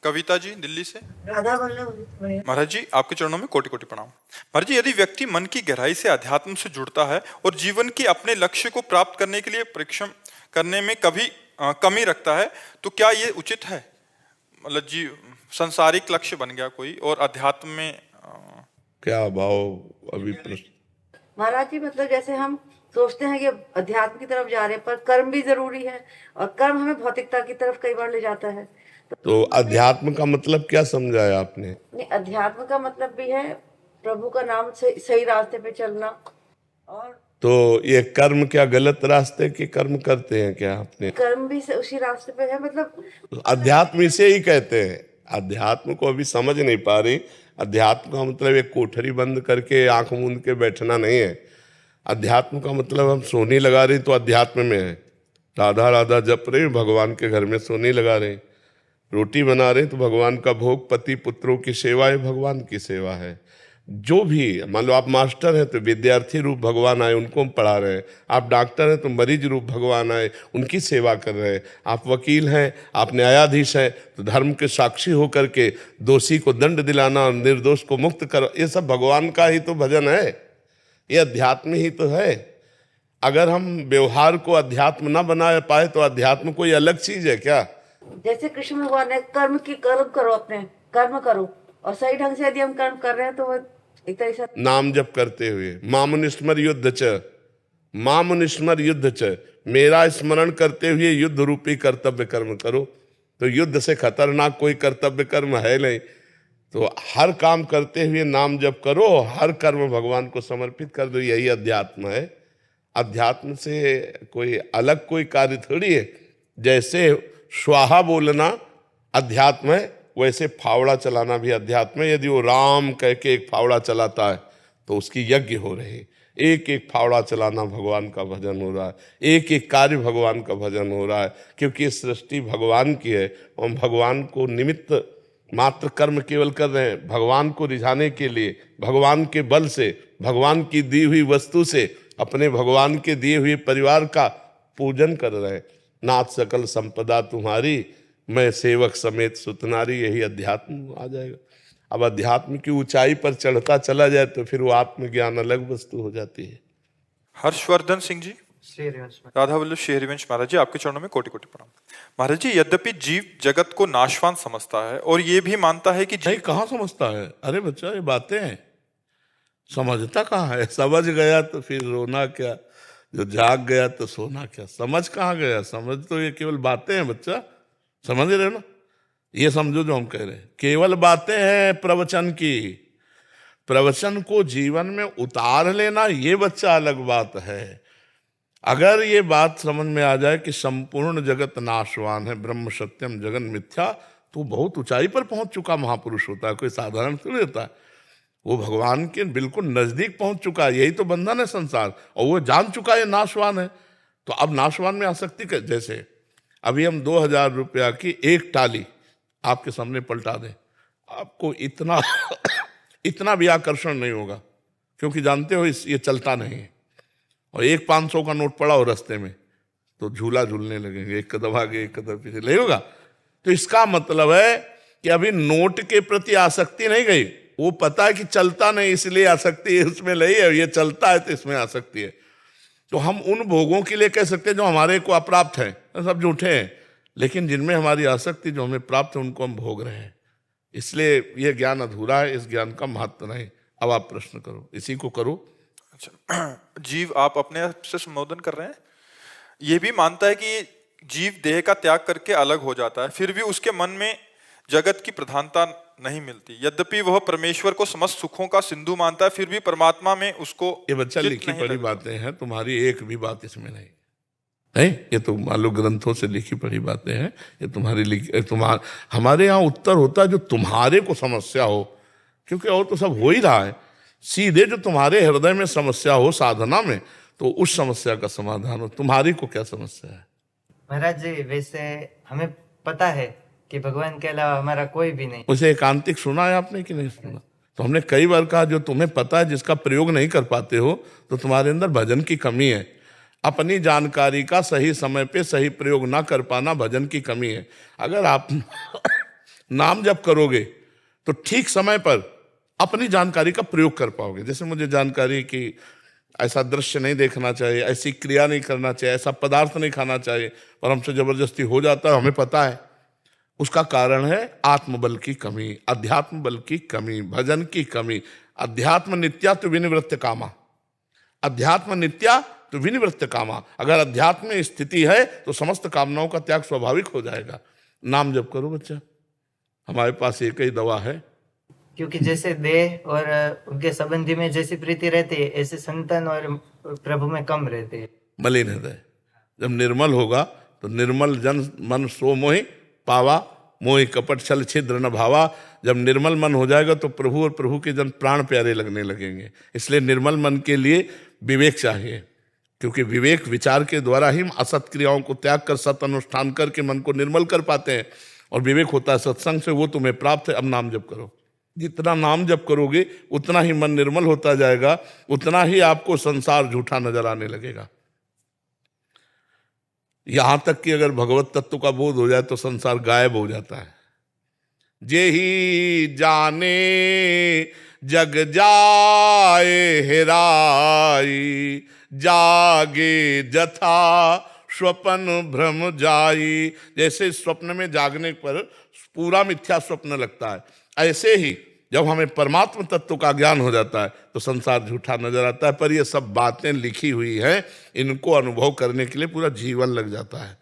कविता जी दिल्ली से। राधा वल्लभ महाराज जी आपके चरणों में कोटि कोटि प्रणाम। महाराज जी, यदि व्यक्ति मन की गहराई से अध्यात्म से जुड़ता है और जीवन के अपने लक्ष्य को प्राप्त करने के लिए परिश्रम करने में कभी कमी रखता है, तो क्या ये उचित है? मतलब जी संसारिक लक्ष्य बन गया कोई और अध्यात्म में क्या भाव अभी प्रश्न? महाराज जी, मतलब जैसे हम सोचते हैं कि अध्यात्म की तरफ जा रहे हैं, पर कर्म भी जरूरी है और कर्म हमें भौतिकता की तरफ कई बार ले जाता है। तो अध्यात्म का मतलब क्या समझाया आपने? नहीं, अध्यात्म का मतलब भी है प्रभु का नाम से सही रास्ते पे चलना। और तो ये कर्म क्या गलत रास्ते के कर्म करते हैं क्या आपने? कर्म भी उसी रास्ते पे है, मतलब अध्यात्म इसे ही कहते हैं। अध्यात्म को अभी समझ नहीं पा रही। अध्यात्म का मतलब एक कोठरी बंद करके आंख मूंद के बैठना नहीं है। अध्यात्म का मतलब हम सोनी लगा रहे तो अध्यात्म में है। राधा राधा जप रहे, भगवान के घर में सोनी लगा रहे। रोटी बना रहे तो भगवान का भोग, पति पुत्रों की सेवा है, भगवान की सेवा है। जो भी मान लो आप मास्टर हैं तो विद्यार्थी रूप भगवान आए, उनको हम पढ़ा रहे हैं। आप डॉक्टर हैं तो मरीज रूप भगवान आए, उनकी सेवा कर रहे हैं। आप वकील हैं, आप न्यायाधीश हैं तो धर्म के साक्षी होकर के दोषी को दंड दिलाना और निर्दोष को मुक्त करो, ये सब भगवान का ही तो भजन है, ये अध्यात्म ही तो है। अगर हम व्यवहार को अध्यात्म ना बना पाए तो अध्यात्म कोई अलग चीज है क्या? जैसे कृष्ण भगवान ने कर्म करो, अपने कर्म करो, और सही ढंग से यदि हम कर्म कर रहे हैं तो वो एक तरह से नाम जप करते हुए मामुनिस्मर युद्ध च, मामुनिस्मर युद्ध च, मेरा स्मरण करते हुए युद्ध रूपी कर्तव्य कर्म करो। तो युद्ध से खतरनाक कोई कर्तव्य कर्म है नहीं। तो हर काम करते हुए नाम जप करो, हर कर्म भगवान को समर्पित कर दो, यही अध्यात्म है। अध्यात्म से कोई अलग कोई कार्य थोड़ी है। जैसे स्वाहा बोलना अध्यात्म है, वैसे फावड़ा चलाना भी अध्यात्म है। यदि वो राम कह के एक फावड़ा चलाता है तो उसकी यज्ञ हो रहे। एक एक फावड़ा चलाना भगवान का भजन हो रहा है, एक एक कार्य भगवान का भजन हो रहा है, क्योंकि ये सृष्टि भगवान की है। हम भगवान को निमित्त मात्र कर्म केवल कर रहे हैं, भगवान को रिझाने के लिए, भगवान के बल से, भगवान की दी हुई वस्तु से, अपने भगवान के दिए हुए परिवार का पूजन कर रहे हैं। नाथ सकल संपदा तुम्हारी, मैं सेवक समेत सुतनारी, यही अध्यात्म आ जाएगा। अब अध्यात्म की ऊंचाई पर चढ़ता चला जाए तो फिर वो आत्मज्ञान अलग वस्तु हो जाती है। हर्षवर्धन सिंह जी, राधा वल्लभ हरिवंश महाराज जी आपके चरणों में कोटि कोटि प्रणाम। महाराज जी, यद्यपि जीव जगत को नाशवान समझता है और ये भी मानता है कि नहीं, कहाँ समझता है? अरे बच्चा, ये बातें हैं, समझता कहाँ है? समझ गया तो फिर रोना क्या, जो जाग गया तो सोना क्या। समझ कहाँ गया? समझ तो ये केवल बातें हैं बच्चा, समझ रहे हो ना? ये समझो जो हम कह रहे हैं, केवल बातें हैं प्रवचन की। प्रवचन को जीवन में उतार लेना ये बच्चा अलग बात है। अगर ये बात समझ में आ जाए कि संपूर्ण जगत नाशवान है, ब्रह्म सत्यम जगन मिथ्या, तो बहुत ऊंचाई पर पहुंच चुका महापुरुष होता है, कोई साधारण थोड़ी होता है। वो भगवान के बिल्कुल नजदीक पहुंच चुका है। यही तो बंधन है संसार, और वो जान चुका है नाशवान है। तो अब नाशवान में आसक्ति कर, जैसे अभी हम 2000 रुपया की एक टाली आपके सामने पलटा दें, आपको इतना इतना भी आकर्षण नहीं होगा, क्योंकि जानते हो ये चलता नहीं है। और एक 500 का नोट पड़ा हो रास्ते में तो झूला झूलने लगेंगे, एक कदम आगे एक कदम पीछे, नहीं होगा। तो इसका मतलब है कि अभी नोट के प्रति आसक्ति नहीं गई, वो पता है कि चलता नहीं इसलिए आसक्ति इसमें नहीं है, ये चलता है तो इसमें आसक्ति है। तो हम उन भोगों के लिए कह सकते हैं जो हमारे को अप्राप्त है, सब झूठे हैं, लेकिन जिनमें हमारी आसक्ति जो हमें प्राप्त है उनको हम भोग रहे हैं। इसलिए यह ज्ञान अधूरा है, इस ज्ञान का महत्व नहीं। अब आप प्रश्न करो, इसी को करो। अच्छा, जीव आप अपने आप से संबोधन कर रहे हैं, ये भी मानता है कि जीव देह का त्याग करके अलग हो जाता है, फिर भी उसके मन में जगत की प्रधानता नहीं मिलती। यद्यपि वह परमेश्वर को समस्त सुखों का सिंधु मानता है, फिर भी परमात्मा में उसको ये बच्चा लिखी पढ़ी बातें हैं, तुम्हारी एक भी बात इसमें नहीं नहीं। ये तो मान लो ग्रंथों से लिखी पढ़ी बातें हैं, ये तुम्हारी हमारे यहाँ उत्तर होता है जो तुम्हारे को समस्या हो, क्योंकि और तो सब हो ही रहा है। सीधे जो तुम्हारे हृदय में समस्या हो साधना में, तो उस समस्या का समाधान हो। तुम्हारी को क्या समस्या है? महाराज जी, वैसे हमें पता है कि भगवान के अलावा हमारा कोई भी नहीं। उसे एकांतिक सुना है आपने कि नहीं सुना? तो हमने कई बार कहा जो तुम्हें पता है, जिसका प्रयोग नहीं कर पाते हो, तो तुम्हारे अंदर भजन की कमी है। अपनी जानकारी का सही समय पे सही प्रयोग ना कर पाना भजन की कमी है। अगर आप नाम जब करोगे तो ठीक समय पर अपनी जानकारी का प्रयोग कर पाओगे। जैसे मुझे जानकारी कि ऐसा दृश्य नहीं देखना चाहिए, ऐसी क्रिया नहीं करना चाहिए, ऐसा पदार्थ नहीं खाना चाहिए, पर हमसे जबरदस्ती हो जाता है, हमें पता है। उसका कारण है आत्मबल की कमी, अध्यात्म बल की कमी, भजन की कमी। अध्यात्म नित्या तो विनिवृत्त कामा, अध्यात्म नित्या तो विनिवृत्त कामा। अगर अध्यात्म में स्थिति है तो समस्त कामनाओं का त्याग स्वाभाविक हो जाएगा। नाम जप करो बच्चा, हमारे पास एक ही दवा है। क्योंकि जैसे देह और उनके संबंधी में जैसी प्रीति रहती है, ऐसे संतन और प्रभु में कम रहती है। मलिन हृदय जब निर्मल होगा तो निर्मल जन मन सो मोहि पावा, मोहि कपट छल छिद्र न भावा। जब निर्मल मन हो जाएगा तो प्रभु और प्रभु के जन प्राण प्यारे लगने लगेंगे। इसलिए निर्मल मन के लिए विवेक चाहिए, क्योंकि विवेक विचार के द्वारा ही हम असत क्रियाओं को त्याग कर सत अनुष्ठान करके मन को निर्मल कर पाते हैं। और विवेक होता है सत्संग से, वो तुम्हें प्राप्त है। अब नाम जप करो, जितना नाम जप करोगे उतना ही मन निर्मल होता जाएगा, उतना ही आपको संसार झूठा नजर आने लगेगा। यहां तक कि अगर भगवत तत्व का बोध हो जाए तो संसार गायब हो जाता है। जे ही जाने जग जाए हेराई, जागे जथा स्वप्न भ्रम जाई। जैसे स्वप्न में जागने पर पूरा मिथ्या स्वप्न लगता है, ऐसे ही जब हमें परमात्म तत्व का ज्ञान हो जाता है तो संसार झूठा नजर आता है। पर ये सब बातें लिखी हुई हैं, इनको अनुभव करने के लिए पूरा जीवन लग जाता है।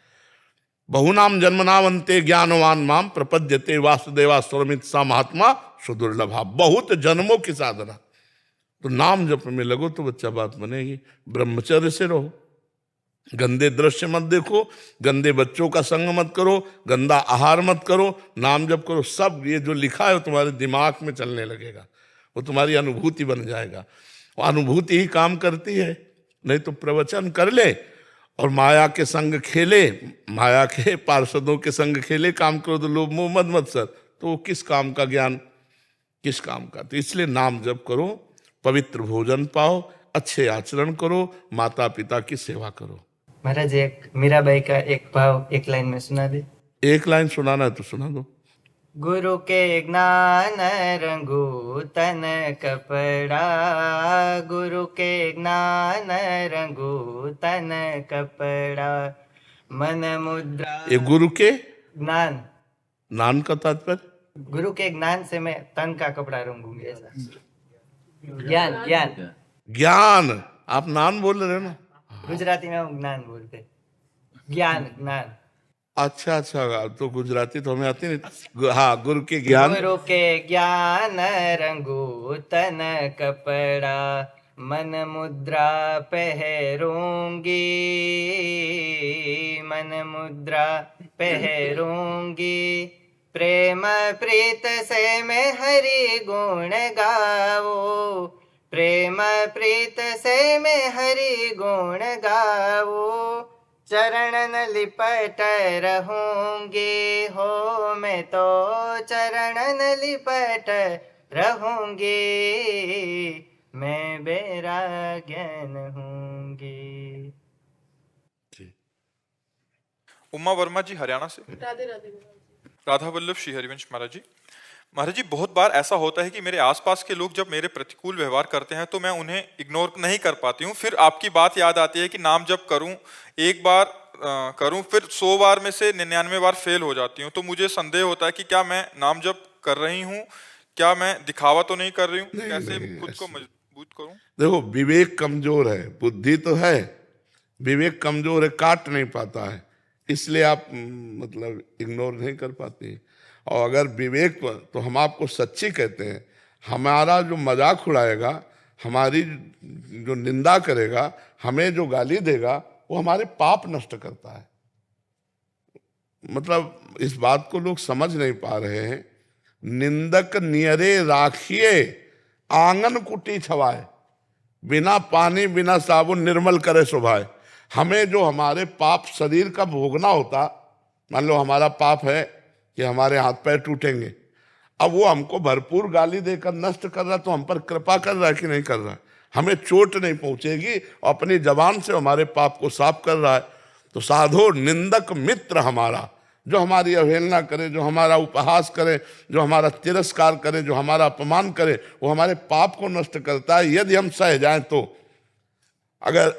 बहुनाम जन्मनावंते ज्ञानवान माम प्रपद्यते वासुदेवा स्वरमित सा महात्मा सुदुर्लभा। बहुत जन्मों की साधना, तो नाम जप में लगो तो बच्चा बात बनेगी। ब्रह्मचर्य से रहो, गंदे दृश्य मत देखो, गंदे बच्चों का संग मत करो, गंदा आहार मत करो, नाम जप करो। सब ये जो लिखा है वो तुम्हारे दिमाग में चलने लगेगा, वो तुम्हारी अनुभूति बन जाएगा। वो अनुभूति ही काम करती है। नहीं तो प्रवचन कर ले और माया के संग खेले, माया के पार्षदों के संग खेले, काम करो तो लोभ मोह मद मत्सर, तो वो किस काम का ज्ञान, किस काम का। तो इसलिए नाम जप करो, पवित्र भोजन पाओ, अच्छे आचरण करो, माता पिता की सेवा करो। महाराज एक मीराबाई का एक भाव एक लाइन में सुना दे। एक लाइन सुनाना है तो सुना दो। गुरु के ज्ञान रंगू तन कपड़ा, गुरु के ज्ञान रंगू तन कपड़ा, मन मुद्रा। ये गुरु के ज्ञान, नान का तात्पर्य, गुरु के ज्ञान से मैं तन का कपड़ा रंगूंगी, ऐसा। ज्ञान ज्ञान ज्ञान, आप नान बोल रहे हो ना? गुजराती में हम ज्ञान बोलते, ज्ञान ज्ञान। अच्छा अच्छा, तो गुजराती तो हमें आती नहीं। हाँ, गुरु के ज्ञान, गुरु के ज्ञान रंगू तन कपड़ा, मन मुद्रा पहरूंगी, मन मुद्रा पहरूंगी, प्रेम प्रीत से मैं हरि गुण गाओ, प्रेम प्रीत से मैं हरि गुण गाओ, चरणन लिपट रहूंगी हो मैं तो चरणन लिपट रहूंगी, मैं वैराग्यन हूंगी। उमा वर्मा जी हरियाणा से। राधे राधे। राधा वल्लभ श्री हरिवंश महाराज जी। महाराज जी, बहुत बार ऐसा होता है कि मेरे आसपास के लोग जब मेरे प्रतिकूल व्यवहार करते हैं तो मैं उन्हें इग्नोर नहीं कर पाती हूँ। फिर आपकी बात याद आती है कि नाम जब करूँ, एक बार करूँ, फिर 100 बार में से 99 बार फेल हो जाती हूँ। तो मुझे संदेह होता है कि क्या मैं नाम जप कर रही हूँ, क्या मैं दिखावा तो नहीं कर रही हूँ? कैसे खुद को मजबूत करूँ? देखो विवेक कमजोर है, बुद्धि तो है, विवेक कमजोर है, काट नहीं पाता है, इसलिए आप मतलब इग्नोर नहीं कर पाते। और अगर विवेक पर, तो हम आपको सच्ची कहते हैं, हमारा जो मजाक उड़ाएगा, हमारी जो निंदा करेगा, हमें जो गाली देगा, वो हमारे पाप नष्ट करता है। मतलब इस बात को लोग समझ नहीं पा रहे हैं। निंदक नियरे राखिए आंगन कुटी छवाए, बिना पानी बिना साबुन निर्मल करे सुभाए। हमें जो हमारे पाप शरीर का भोगना होता, मान लो हमारा पाप है कि हमारे हाथ पैर टूटेंगे, अब वो हमको भरपूर गाली देकर नष्ट कर रहा, तो हम पर कृपा कर रहा है कि नहीं कर रहा है? हमें चोट नहीं पहुंचेगी, अपनी जबान से हमारे पाप को साफ कर रहा है। तो साधो निंदक मित्र हमारा, जो हमारी अवहेलना करे, जो हमारा उपहास करे, जो हमारा तिरस्कार करे, जो हमारा अपमान करे, वो हमारे पाप को नष्ट करता है यदि हम सह जाएं तो। अगर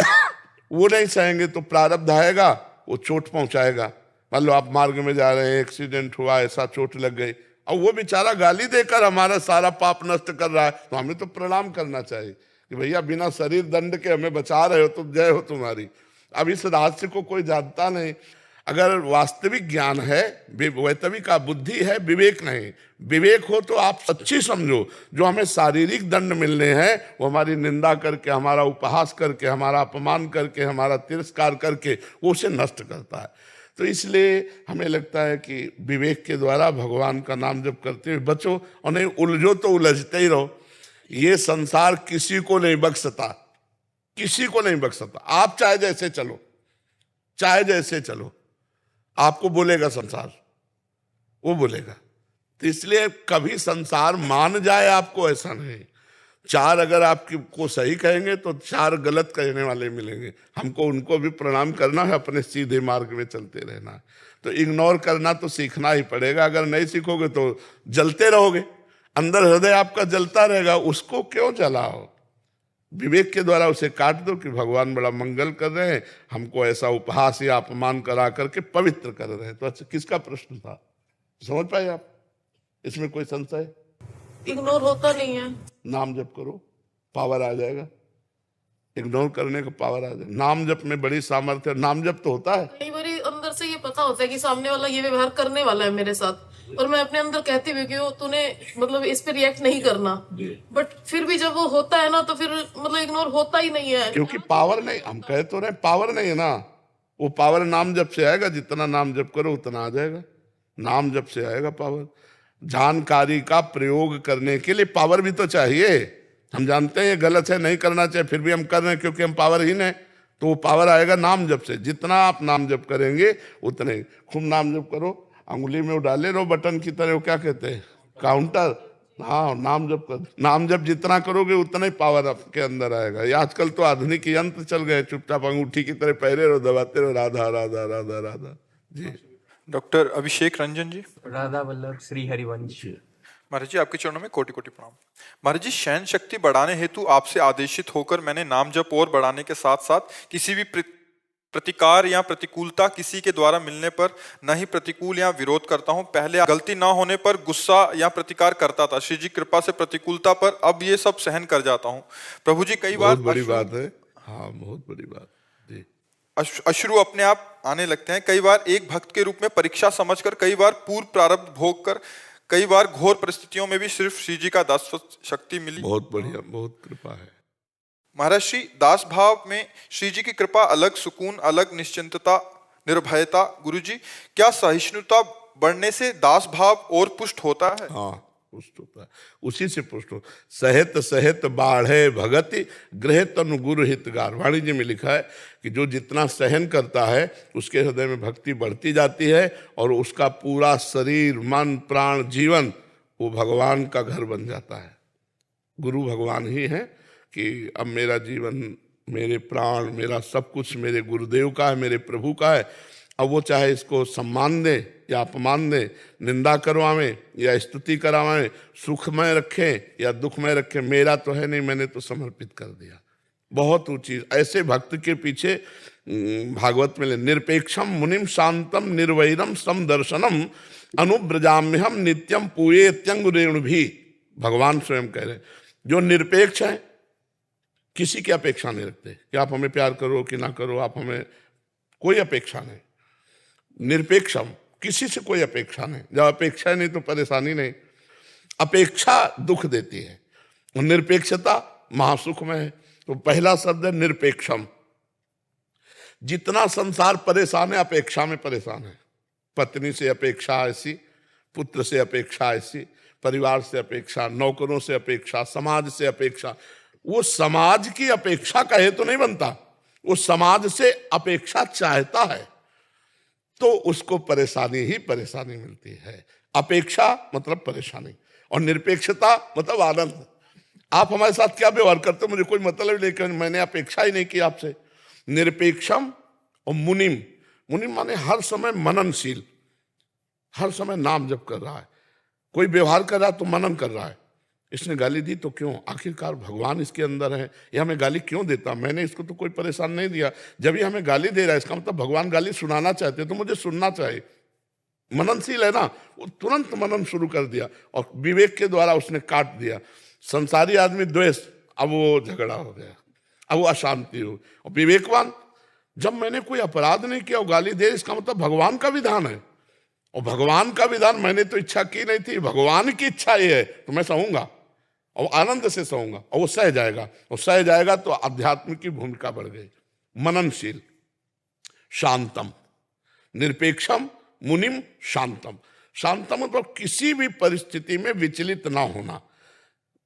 वो नहीं सहेंगे तो प्रारब्ध आएगा, वो चोट पहुंचाएगा। मान लो आप मार्ग में जा रहे हैं, एक्सीडेंट हुआ, ऐसा चोट लग गई, और वो बेचारा गाली देकर हमारा सारा पाप नष्ट कर रहा है, तो हमें तो प्रणाम करना चाहिए कि भैया बिना शरीर दंड के हमें बचा रहे हो तो जय हो तुम्हारी। अब इस रहस्य को कोई जानता नहीं। अगर वास्तविक ज्ञान है, वैतविक बुद्धि है, विवेक नहीं। विवेक हो तो आप सच्ची समझो, जो हमें शारीरिक दंड मिलने हैं वो हमारी निंदा करके, हमारा उपहास करके, हमारा अपमान करके, हमारा तिरस्कार करके वो उसे नष्ट करता है। तो इसलिए हमें लगता है कि विवेक के द्वारा भगवान का नाम जप करते हुए बचो, और नहीं उलझो तो उलझते ही रहो। ये संसार किसी को नहीं बख्शता, किसी को नहीं बख्शता। आप चाहे जैसे चलो, चाहे जैसे चलो, आपको बोलेगा संसार, वो बोलेगा। तो इसलिए कभी संसार मान जाए आपको, ऐसा नहीं। चार अगर आपको सही कहेंगे तो चार गलत कहने वाले मिलेंगे, हमको उनको भी प्रणाम करना है, अपने सीधे मार्ग में चलते रहना है। तो इग्नोर करना तो सीखना ही पड़ेगा। अगर नहीं सीखोगे तो जलते रहोगे, अंदर हृदय आपका जलता रहेगा, उसको क्यों जलाओ। विवेक के द्वारा उसे काट दो कि भगवान बड़ा मंगल कर रहे हैं, हमको ऐसा उपहास या अपमान करा करके पवित्र कर रहे हैं। तो अच्छा, किसका प्रश्न था, समझ पाए आप? इसमें कोई संशय? इग्नोर होता नहीं है। नाम जप करो, पावर आ जाएगा। इग्नोर करने का पावर आ जाएगा। नाम जप में बड़ी सामर्थ्य। नाम जप तो होता है, कई बार अंदर से ये पता होता है कि सामने वाला ये व्यवहार करने वाला है मेरे साथ, और मैं अपने अंदर कहती हुई कि तूने मतलब इस पे रिएक्ट नहीं करना, बट फिर भी जब वो होता है ना तो फिर मतलब इग्नोर होता ही नहीं है। क्योंकि पावर नहीं, हम कह तो रहे पावर नहीं है ना। वो पावर नाम जप से आएगा, जितना नाम जप करो उतना आ जाएगा। नाम जप से आएगा पावर। जानकारी का प्रयोग करने के लिए पावर भी तो चाहिए। हम जानते हैं ये गलत है, नहीं करना चाहिए, फिर भी हम कर रहे हैं क्योंकि हम पावरहीन हैं। तो वो पावर आएगा नाम जप से। जितना आप नाम जप करेंगे उतने। खूब नाम जप करो, अंगुली में डाले रहो बटन की तरह, वो क्या कहते हैं, काउंटर। हाँ, नाम जप कर, नाम जप जितना करोगे उतना ही पावर आपके अंदर आएगा। ये आजकल तो आधुनिक यंत्र चल गए, चुपचाप अंगूठी की तरह पहरे रहो, दबाते रहो, राधा राधा राधा राधा। जी डॉक्टर अभिषेक रंजन जी। राधा वल्लभ श्री हरिवंश। महाराज जी, आपके चरणों में कोटि कोटि प्रणाम। महाराज जी, शयन शक्ति बढ़ाने हेतु आपसे आदेशित होकर मैंने नाम जप और बढ़ाने के साथ साथ किसी भी प्रतिकार या प्रतिकूलता किसी के द्वारा मिलने पर न ही प्रतिकूल या विरोध करता हूं। पहले गलती ना होने पर गुस्सा या प्रतिकार करता था, श्री जी कृपा से प्रतिकूलता पर अब ये सब सहन कर जाता हूं। प्रभु जी, कई बार बहुत बड़ी बात है। हाँ, बहुत बड़ी बात जी। अश्रु अपने आप आने लगते हैं। कई बार एक भक्त के रूप में परीक्षा समझकर, कई बार पूर्व प्रारब्ध भोग कर, कई बार घोर परिस्थितियों में भी सिर्फ श्री जी का दासत्व शक्ति मिली। बहुत बढ़िया, बहुत कृपा है महाराज श्री। दास भाव में श्री जी की कृपा, अलग सुकून, अलग निश्चिंतता, निर्भयता। गुरु जी, क्या सहिष्णुता बढ़ने से दास भाव और पुष्ट होता है? हाँ, पुष्ट होता है, उसी से पुष्ट हो। सहित सहित बाढ़े भगति, गृह तनु गुरु हितगार। वाणी जी में लिखा है कि जो जितना सहन करता है उसके हृदय में भक्ति बढ़ती जाती है, और उसका पूरा शरीर, मन, प्राण, जीवन वो भगवान का घर बन जाता है। गुरु भगवान ही है कि अब मेरा जीवन, मेरे प्राण, मेरा सब कुछ मेरे गुरुदेव का है, मेरे प्रभु का है। अब वो चाहे इसको सम्मान दे या अपमान दे, निंदा करवावें या स्तुति करावें, सुखमय रखें या दुखमय रखें, मेरा तो है नहीं, मैंने तो समर्पित कर दिया। बहुत ऊंची ऐसे भक्त के पीछे भागवत में निरपेक्षम मुनिम शांतम निर्वैरम समदर्शनम अनुब्रजाम्यहम नित्यम पूयेत्यंग रेणु भी। भगवान स्वयं कह रहे, जो निरपेक्ष है, किसी की अपेक्षा नहीं रखते कि आप हमें प्यार करो कि ना करो, आप हमें कोई अपेक्षा नहीं। निरपेक्षम, किसी से कोई अपेक्षा नहीं। जब अपेक्षा नहीं तो परेशानी नहीं। अपेक्षा दुख देती है और निरपेक्षता महासुख में है। तो पहला शब्द है निरपेक्षम। जितना संसार परेशान है, अपेक्षा में परेशान है। पत्नी से अपेक्षा ऐसी, पुत्र से अपेक्षा ऐसी, परिवार से अपेक्षा, नौकरों से अपेक्षा, समाज से अपेक्षा। वो समाज की अपेक्षा का हेतु नहीं बनता, वो समाज से अपेक्षा चाहता है, तो उसको परेशानी ही परेशानी मिलती है। अपेक्षा मतलब परेशानी, और निरपेक्षता मतलब आनंद। आप हमारे साथ क्या व्यवहार करते हो मुझे कोई मतलब नहीं, कि मैंने अपेक्षा ही नहीं की आपसे। निरपेक्षम और मुनिम, मुनिम माने हर समय मननशील, हर समय नाम जप कर रहा है, कोई व्यवहार कर रहा है तो मनन कर रहा है। इसने गाली दी तो क्यों, आखिरकार भगवान इसके अंदर है, ये हमें गाली क्यों देता, मैंने इसको तो कोई परेशान नहीं दिया। जब ये हमें गाली दे रहा है इसका मतलब भगवान गाली सुनाना चाहते तो मुझे सुनना चाहिए। मननशील है ना, वो तुरंत मनन शुरू कर दिया और विवेक के द्वारा उसने काट दिया। संसारी आदमी द्वेष, अब वो झगड़ा हो गया, अब वो अशांति हो। और विवेकवान, जब मैंने कोई अपराध नहीं किया वो गाली दे, इसका मतलब भगवान का विधान है, और भगवान का विधान मैंने तो इच्छा की नहीं थी, भगवान की इच्छा ये है तो मैं सहूंगा और आनंद से सहूंगा, और वो सह जाएगा, और सह जाएगा तो अध्यात्म की भूमिका बढ़ गई। मननशील, शांतम, निरपेक्षम, मुनिम, शांतम। शांतम मतलब किसी भी परिस्थिति में विचलित ना होना।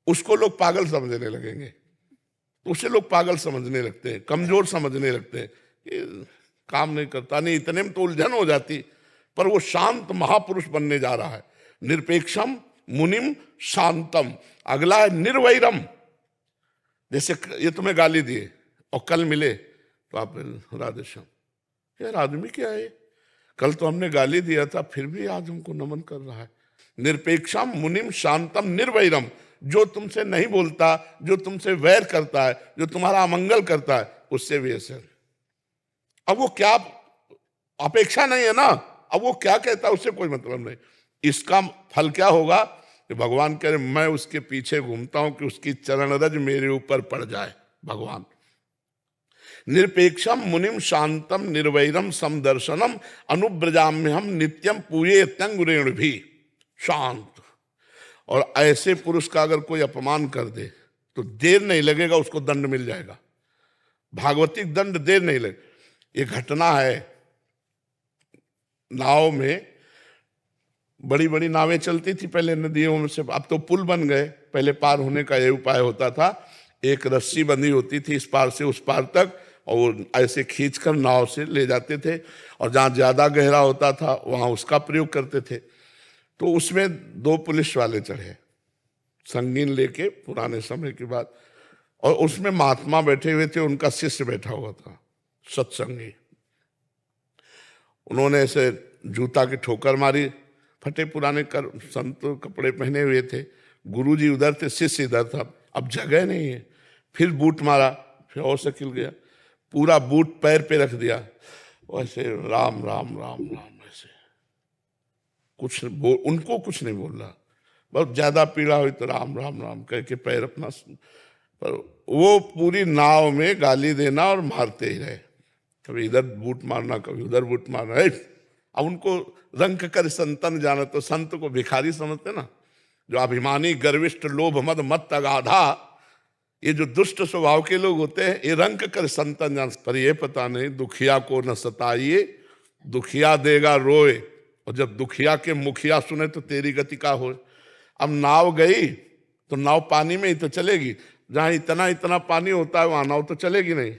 उसको लोग पागल समझने लगेंगे, उसे लोग पागल समझने लगते हैं, कमजोर समझने लगते हैं, ये काम नहीं करता, नहीं इतने में तो उलझन हो जाती, पर वो शांत महापुरुष बनने जा रहा है। निरपेक्षम, मुनिम, शांतम। अगला है निर्वैरम। जैसे ये तुम्हें गाली दिए और कल मिले तो आप राधेश्याम, यार आदमी क्या है, कल तो हमने गाली दिया था फिर भी आज हमको नमन कर रहा है। निरपेक्षम, मुनिम, शांतम, निर्वैरम। जो तुमसे नहीं बोलता, जो तुमसे वैर करता है, जो तुम्हारा अमंगल करता है, उससे भी ऐसे। अब वो क्या, अपेक्षा नहीं है ना, अब वो क्या कहता है उससे कोई मतलब नहीं। इसका फल क्या होगा कि भगवान कह रहे मैं उसके पीछे घूमता हूं कि उसकी चरण रज मेरे ऊपर पड़ जाए। भगवान निरपेक्षम, मुनिम, शांतम, निर्वैरम, समदर्शनम, अनुब्रजाम्यहम नित्यम पूये तंगुरेण भी। शांत। और ऐसे पुरुष का अगर कोई अपमान कर दे तो देर नहीं लगेगा, उसको दंड मिल जाएगा, भागवतिक दंड देर नहीं लगे। ये घटना है, नाव में बड़ी बड़ी नावें चलती थी पहले नदियों में से, अब तो पुल बन गए। पहले पार होने का ये उपाय होता था, एक रस्सी बंधी होती थी इस पार से उस पार तक, और ऐसे खींचकर नाव से ले जाते थे, और जहाँ ज्यादा गहरा होता था वहां उसका प्रयोग करते थे। तो उसमें 2 पुलिस वाले चढ़े, संगीन लेके, पुराने समय की बात, और उसमें महात्मा बैठे हुए थे, उनका शिष्य बैठा हुआ था, सत्संगी। उन्होंने ऐसे जूता की ठोकर मारी, फटे पुराने संत कपड़े पहने हुए थे, गुरुजी उधर थे, शिष्य इधर था, अब जगह नहीं है। फिर बूट मारा, फिर और से खिल गया, पूरा बूट पैर पे रख दिया, वैसे राम राम राम राम, ऐसे कुछ उनको कुछ नहीं बोल रहा, बहुत ज्यादा पीड़ा हुई तो राम राम राम कह के पैर अपना, पर वो पूरी नाव में गाली देना और मारते ही रहे, कभी इधर बूट मारना कभी उधर बूट मारना। अब उनको रंग कर संतन जाना, तो संत को भिखारी समझते ना, जो अभिमानी, गर्विष्ठ, लोभ, मद, मत, अगाधा, ये जो दुष्ट स्वभाव के लोग होते हैं, ये रंग कर संतन जान। पर ये पता नहीं दुखिया को न सताइए, दुखिया देगा रोए, और जब दुखिया के मुखिया सुने तो तेरी गति का हो। अब नाव गई तो नाव पानी में ही तो चलेगी, जहां इतना इतना पानी होता है वहां नाव तो चलेगी नहीं,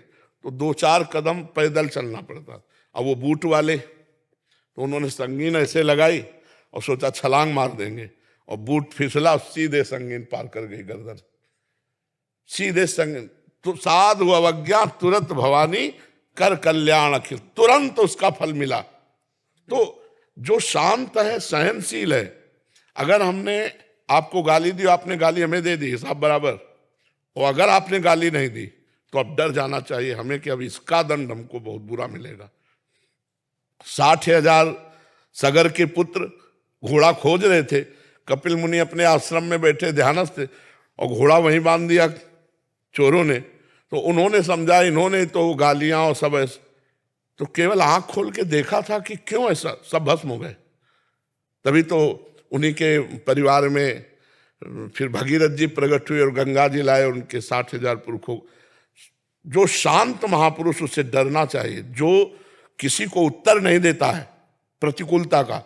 तो 2-4 कदम पैदल चलना पड़ता। अब वो बूट वाले, तो उन्होंने संगीन ऐसे लगाई और सोचा छलांग मार देंगे, और बूट फिसला, सीधे संगीन पार कर गई गर्दन, सीधे संगीन। तो साधु अवज्ञा तुरंत भवानी कर कल्याण अखिल, तुरंत उसका फल मिला। तो जो शांत है, सहनशील है, अगर हमने आपको गाली दी, आपने गाली हमें दे दी, हिसाब बराबर, और अगर आपने गाली नहीं दी तो अब डर जाना चाहिए हमें कि अब इसका दंड हमको बहुत बुरा मिलेगा। 60,000 सगर के पुत्र घोड़ा खोज रहे थे, कपिल मुनि अपने आश्रम में बैठे ध्यानस्थ थे, और घोड़ा वहीं बांध दिया चोरों ने। तो उन्होंने समझा, इन्होंने तो गालियां और सब ऐसा, तो केवल आंख खोल के देखा था कि क्यों ऐसा, सब भस्म हो गए। तभी तो उन्हीं के परिवार में फिर भगीरथ जी प्रकट हुए और गंगा जी लाए उनके 60,000 पुरखों। जो शांत महापुरुष, उससे डरना चाहिए। जो किसी को उत्तर नहीं देता है प्रतिकूलता का,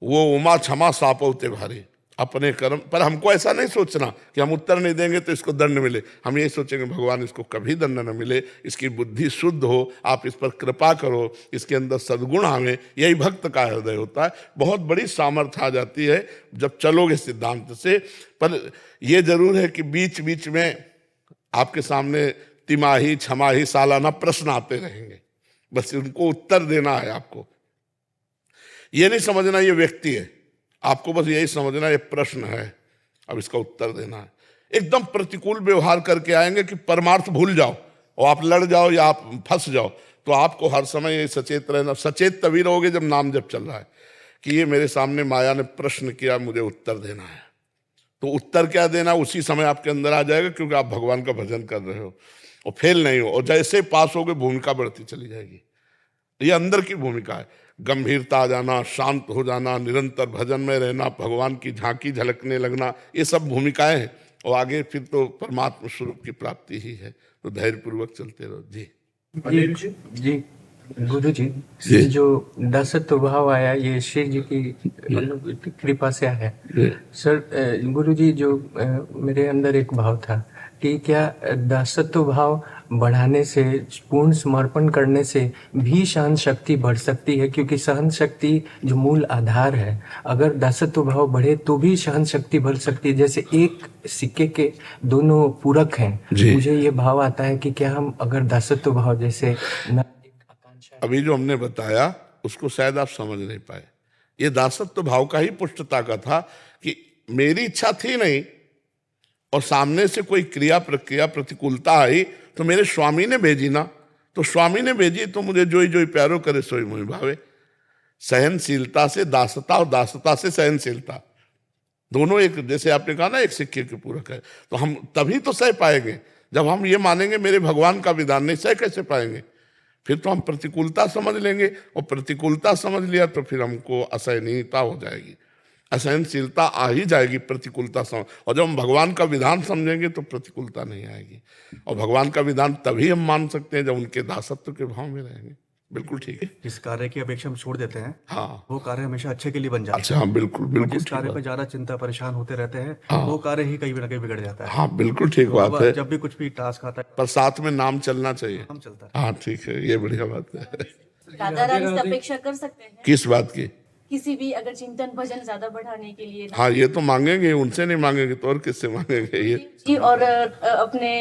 वो उमा क्षमा सापौते भारी, अपने कर्म। पर हमको ऐसा नहीं सोचना कि हम उत्तर नहीं देंगे तो इसको दंड मिले, हम यही सोचेंगे भगवान इसको कभी दंड न मिले, इसकी बुद्धि शुद्ध हो, आप इस पर कृपा करो, इसके अंदर सद्गुण आवे। यही भक्त का हृदय होता है। बहुत बड़ी सामर्थ्य आ जाती है जब चलोगे सिद्धांत से। पर यह जरूर है कि बीच बीच में आपके सामने तिमाही, छमाही, सालाना प्रश्न आते रहेंगे, बस उनको उत्तर देना है आपको। ये नहीं समझना ये व्यक्ति है, आपको बस यही समझना ये प्रश्न है, अब इसका उत्तर देना है। एकदम प्रतिकूल व्यवहार करके आएंगे कि परमार्थ भूल जाओ और आप लड़ जाओ या आप फंस जाओ, तो आपको हर समय ये सचेत रहना। सचेत तभी रहोगे जब नाम जप चल रहा है कि ये मेरे सामने माया ने प्रश्न किया, मुझे उत्तर देना है। तो उत्तर क्या देना उसी समय आपके अंदर आ जाएगा, क्योंकि आप भगवान का भजन कर रहे हो और फेल नहीं हो। और जैसे पास होगे भूमिका बढ़ती चली जाएगी। ये अंदर की भूमिका है, गंभीरता आ जाना, शांत हो जाना, निरंतर भजन में रहना, भगवान की झांकी झलकने लगना, ये सब भूमिकाएं हैं। और आगे फिर तो परमात्मा स्वरूप की प्राप्ति ही है। तो धैर्यपूर्वक चलते रहो। जी जी गुरु जी, ये जो दासत्व भाव आया ये श्री जी की मतलब कृपा से आया। सर गुरु जी, जो मेरे अंदर एक भाव था कि क्या दासत्व भाव बढ़ाने से, पूर्ण समर्पण करने से भी सहन शक्ति बढ़ सकती है? क्योंकि सहन शक्ति जो मूल आधार है, अगर दासत्व भाव बढ़े तो भी सहन शक्ति बढ़ सकती है। जैसे एक सिक्के के दोनों पूरक हैं। मुझे ये भाव आता है कि क्या हम अगर दासत्व भाव जैसे अभी जो हमने बताया उसको शायद आप समझ नहीं पाए। ये दासत्व भाव का ही पुष्टता का था कि मेरी इच्छा थी नहीं और सामने से कोई क्रिया प्रक्रिया प्रतिकूलता आई तो मेरे स्वामी ने भेजी ना, तो स्वामी ने भेजी तो मुझे जोई जोई प्यारो करे सोई मोहि भावे। सहनशीलता से दासता और दासता से सहनशीलता, दोनों एक, जैसे आपने कहा ना एक सिक्के के पूरक है। तो हम तभी तो सह पाएंगे जब हम ये मानेंगे मेरे भगवान का विधान नहीं, सह कैसे पाएंगे? फिर तो हम प्रतिकूलता समझ लेंगे और प्रतिकूलता समझ लिया तो फिर हमको असहनीयता हो जाएगी, असहनशीलता आ ही जाएगी प्रतिकूलता समझ। और जब हम भगवान का विधान समझेंगे तो प्रतिकूलता नहीं आएगी। और भगवान का विधान तभी हम मान सकते हैं जब उनके दासत्व के भाव में रहेंगे। बिल्कुल ठीक है। जिस कार्य की अपेक्षा हम छोड़ देते हैं, हाँ, वो कार्य हमेशा अच्छे के लिए बन जाता है। अच्छा, हाँ बिल्कुल बिल्कुल जिस ठीक कार्य बात। पर ज्यादा चिंता परेशान होते रहते हैं, हाँ। वो कार्य ही कहीं ना कहीं बिगड़ जाता है। हाँ बिल्कुल ठीक तो बात अब है, जब भी कुछ भी टास्क आता है पर साथ में नाम चलना चाहिए। हम चलता है। हाँ ठीक है, ये बढ़िया बात है। राधा रानी से अपेक्षा कर सकते हैं किस बात की? किसी भी अगर चिंतन भजन ज्यादा बढ़ाने के लिए? हाँ ये तो मांगेंगे, उनसे नहीं मांगेंगे तो और किससे मांगेंगे? ये जी, और अपने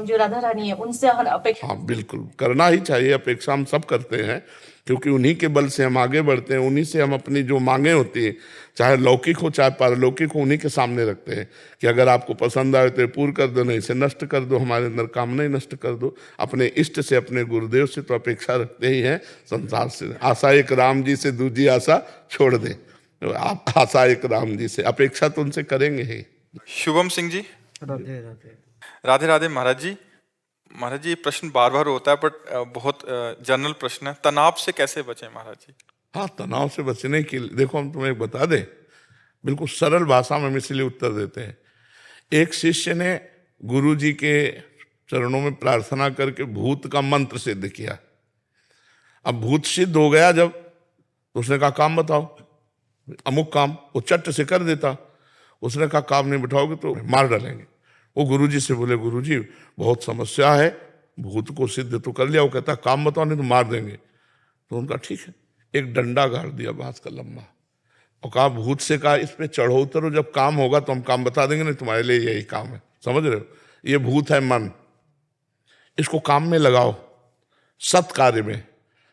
जो राधा रानी है उनसे हर अपेक्षा। हाँ बिल्कुल करना ही चाहिए, अपेक्षा हम सब करते हैं, क्योंकि उन्हीं के बल से हम आगे बढ़ते हैं। उन्हीं से हम अपनी जो मांगे होती हैं, चाहे लौकिक हो चाहे पारलौकिक हो, उन्हीं के सामने रखते हैं कि अगर आपको पसंद आए तो पूर्ण कर दो, नहीं इसे नष्ट कर दो, हमारे अंदर कामना ही नष्ट कर दो। अपने इष्ट से, अपने गुरुदेव से तो अपेक्षा रखते ही हैं, संसार से आशा एक राम जी से, दूजी आशा छोड़ दे। आप आशा एक राम जी से, अपेक्षा तो उनसे करेंगे ही। शुभम सिंह जी। राधे राधे महाराज जी। महाराज जी ये प्रश्न बार बार होता है बट बहुत जनरल प्रश्न है, तनाव से कैसे बचें महाराज जी? हाँ, तनाव से बचने के लिए देखो हम तुम्हें एक बता दें, बिल्कुल सरल भाषा में हम इसलिए उत्तर देते हैं। एक शिष्य ने गुरु जी के चरणों में प्रार्थना करके भूत का मंत्र सिद्ध किया। अब भूत सिद्ध हो गया जब, तो उसने कहा काम बताओ, अमुक काम, वो चट से कर देता। उसने कहा काम नहीं बिठाओगे तो मार डालेंगे। वो गुरुजी से बोले गुरुजी बहुत समस्या है, भूत को सिद्ध तो कर लिया, वो कहता काम बताओ नहीं तो मार देंगे। तो उनका ठीक है, एक डंडा गाड़ दिया बांस का लंबा और कहा भूत से कहा इस पे चढ़ो उतरो, जब काम होगा तो हम काम बता देंगे, नहीं तुम्हारे लिए यही काम है। समझ रहे हो? ये भूत है मन, इसको काम में लगाओ, सत कार्य में,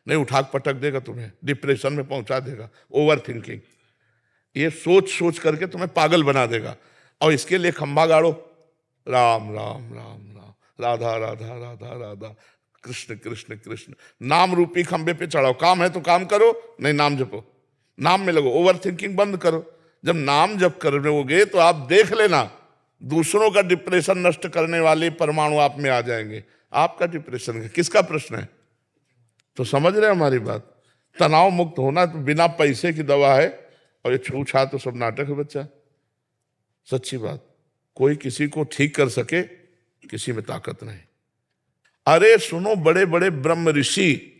नहीं उठाक पटक देगा तुम्हें, डिप्रेशन में पहुंचा देगा, ओवर थिंकिंग, ये सोच सोच करके तुम्हें पागल बना देगा। और इसके लिए खंभा गाड़ो, राम राम राम राम, राधा राधा राधा राधा, कृष्ण कृष्ण कृष्ण, नाम रूपी खंभे पे चढ़ाओ। काम है तो काम करो, नहीं नाम जपो, नाम में लगो, ओवर थिंकिंग बंद करो। जब नाम जप करोगे तो आप देख लेना दूसरों का डिप्रेशन नष्ट करने वाले परमाणु आप में आ जाएंगे। आपका डिप्रेशन है, किसका प्रश्न है? तो समझ रहे हमारी बात? तनाव मुक्त होना तो बिना पैसे की दवा है, और ये छू छा तो सब नाटक है बच्चा। सच्ची बात, कोई किसी को ठीक कर सके, किसी में ताकत नहीं। अरे सुनो, बड़े बड़े ब्रह्म ऋषि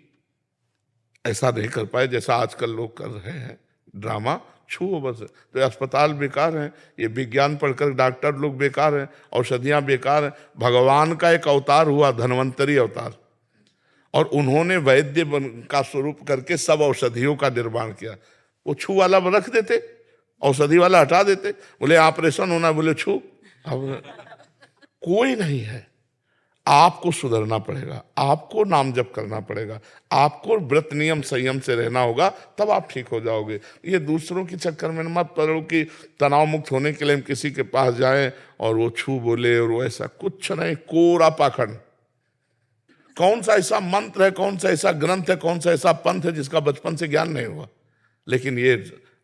ऐसा नहीं कर पाए जैसा आजकल लोग कर रहे हैं, ड्रामा छुओ बस। तो अस्पताल बेकार हैं, ये विज्ञान पढ़कर डॉक्टर लोग बेकार हैं, औषधियां बेकार हैं। भगवान का एक अवतार हुआ, धन्वंतरी अवतार, और उन्होंने वैद्य का स्वरूप करके सब औषधियों का निर्माण किया। वो छू वाला रख देते, औषधि वाला हटा देते, बोले ऑपरेशन होना, बोले छू। अब कोई नहीं है। आपको सुधरना पड़ेगा, आपको नाम जप करना पड़ेगा, आपको व्रत नियम संयम से रहना होगा, तब आप ठीक हो जाओगे। ये दूसरों के चक्कर में मत पड़ो कि तनाव मुक्त होने के लिए हम किसी के पास जाएं और वो छू बोले और वो ऐसा कुछ नहीं, कोरा पाखंड। कौन सा ऐसा मंत्र है, कौन सा ऐसा ग्रंथ है, कौन सा ऐसा पंथ है जिसका बचपन से ज्ञान नहीं हुआ? लेकिन ये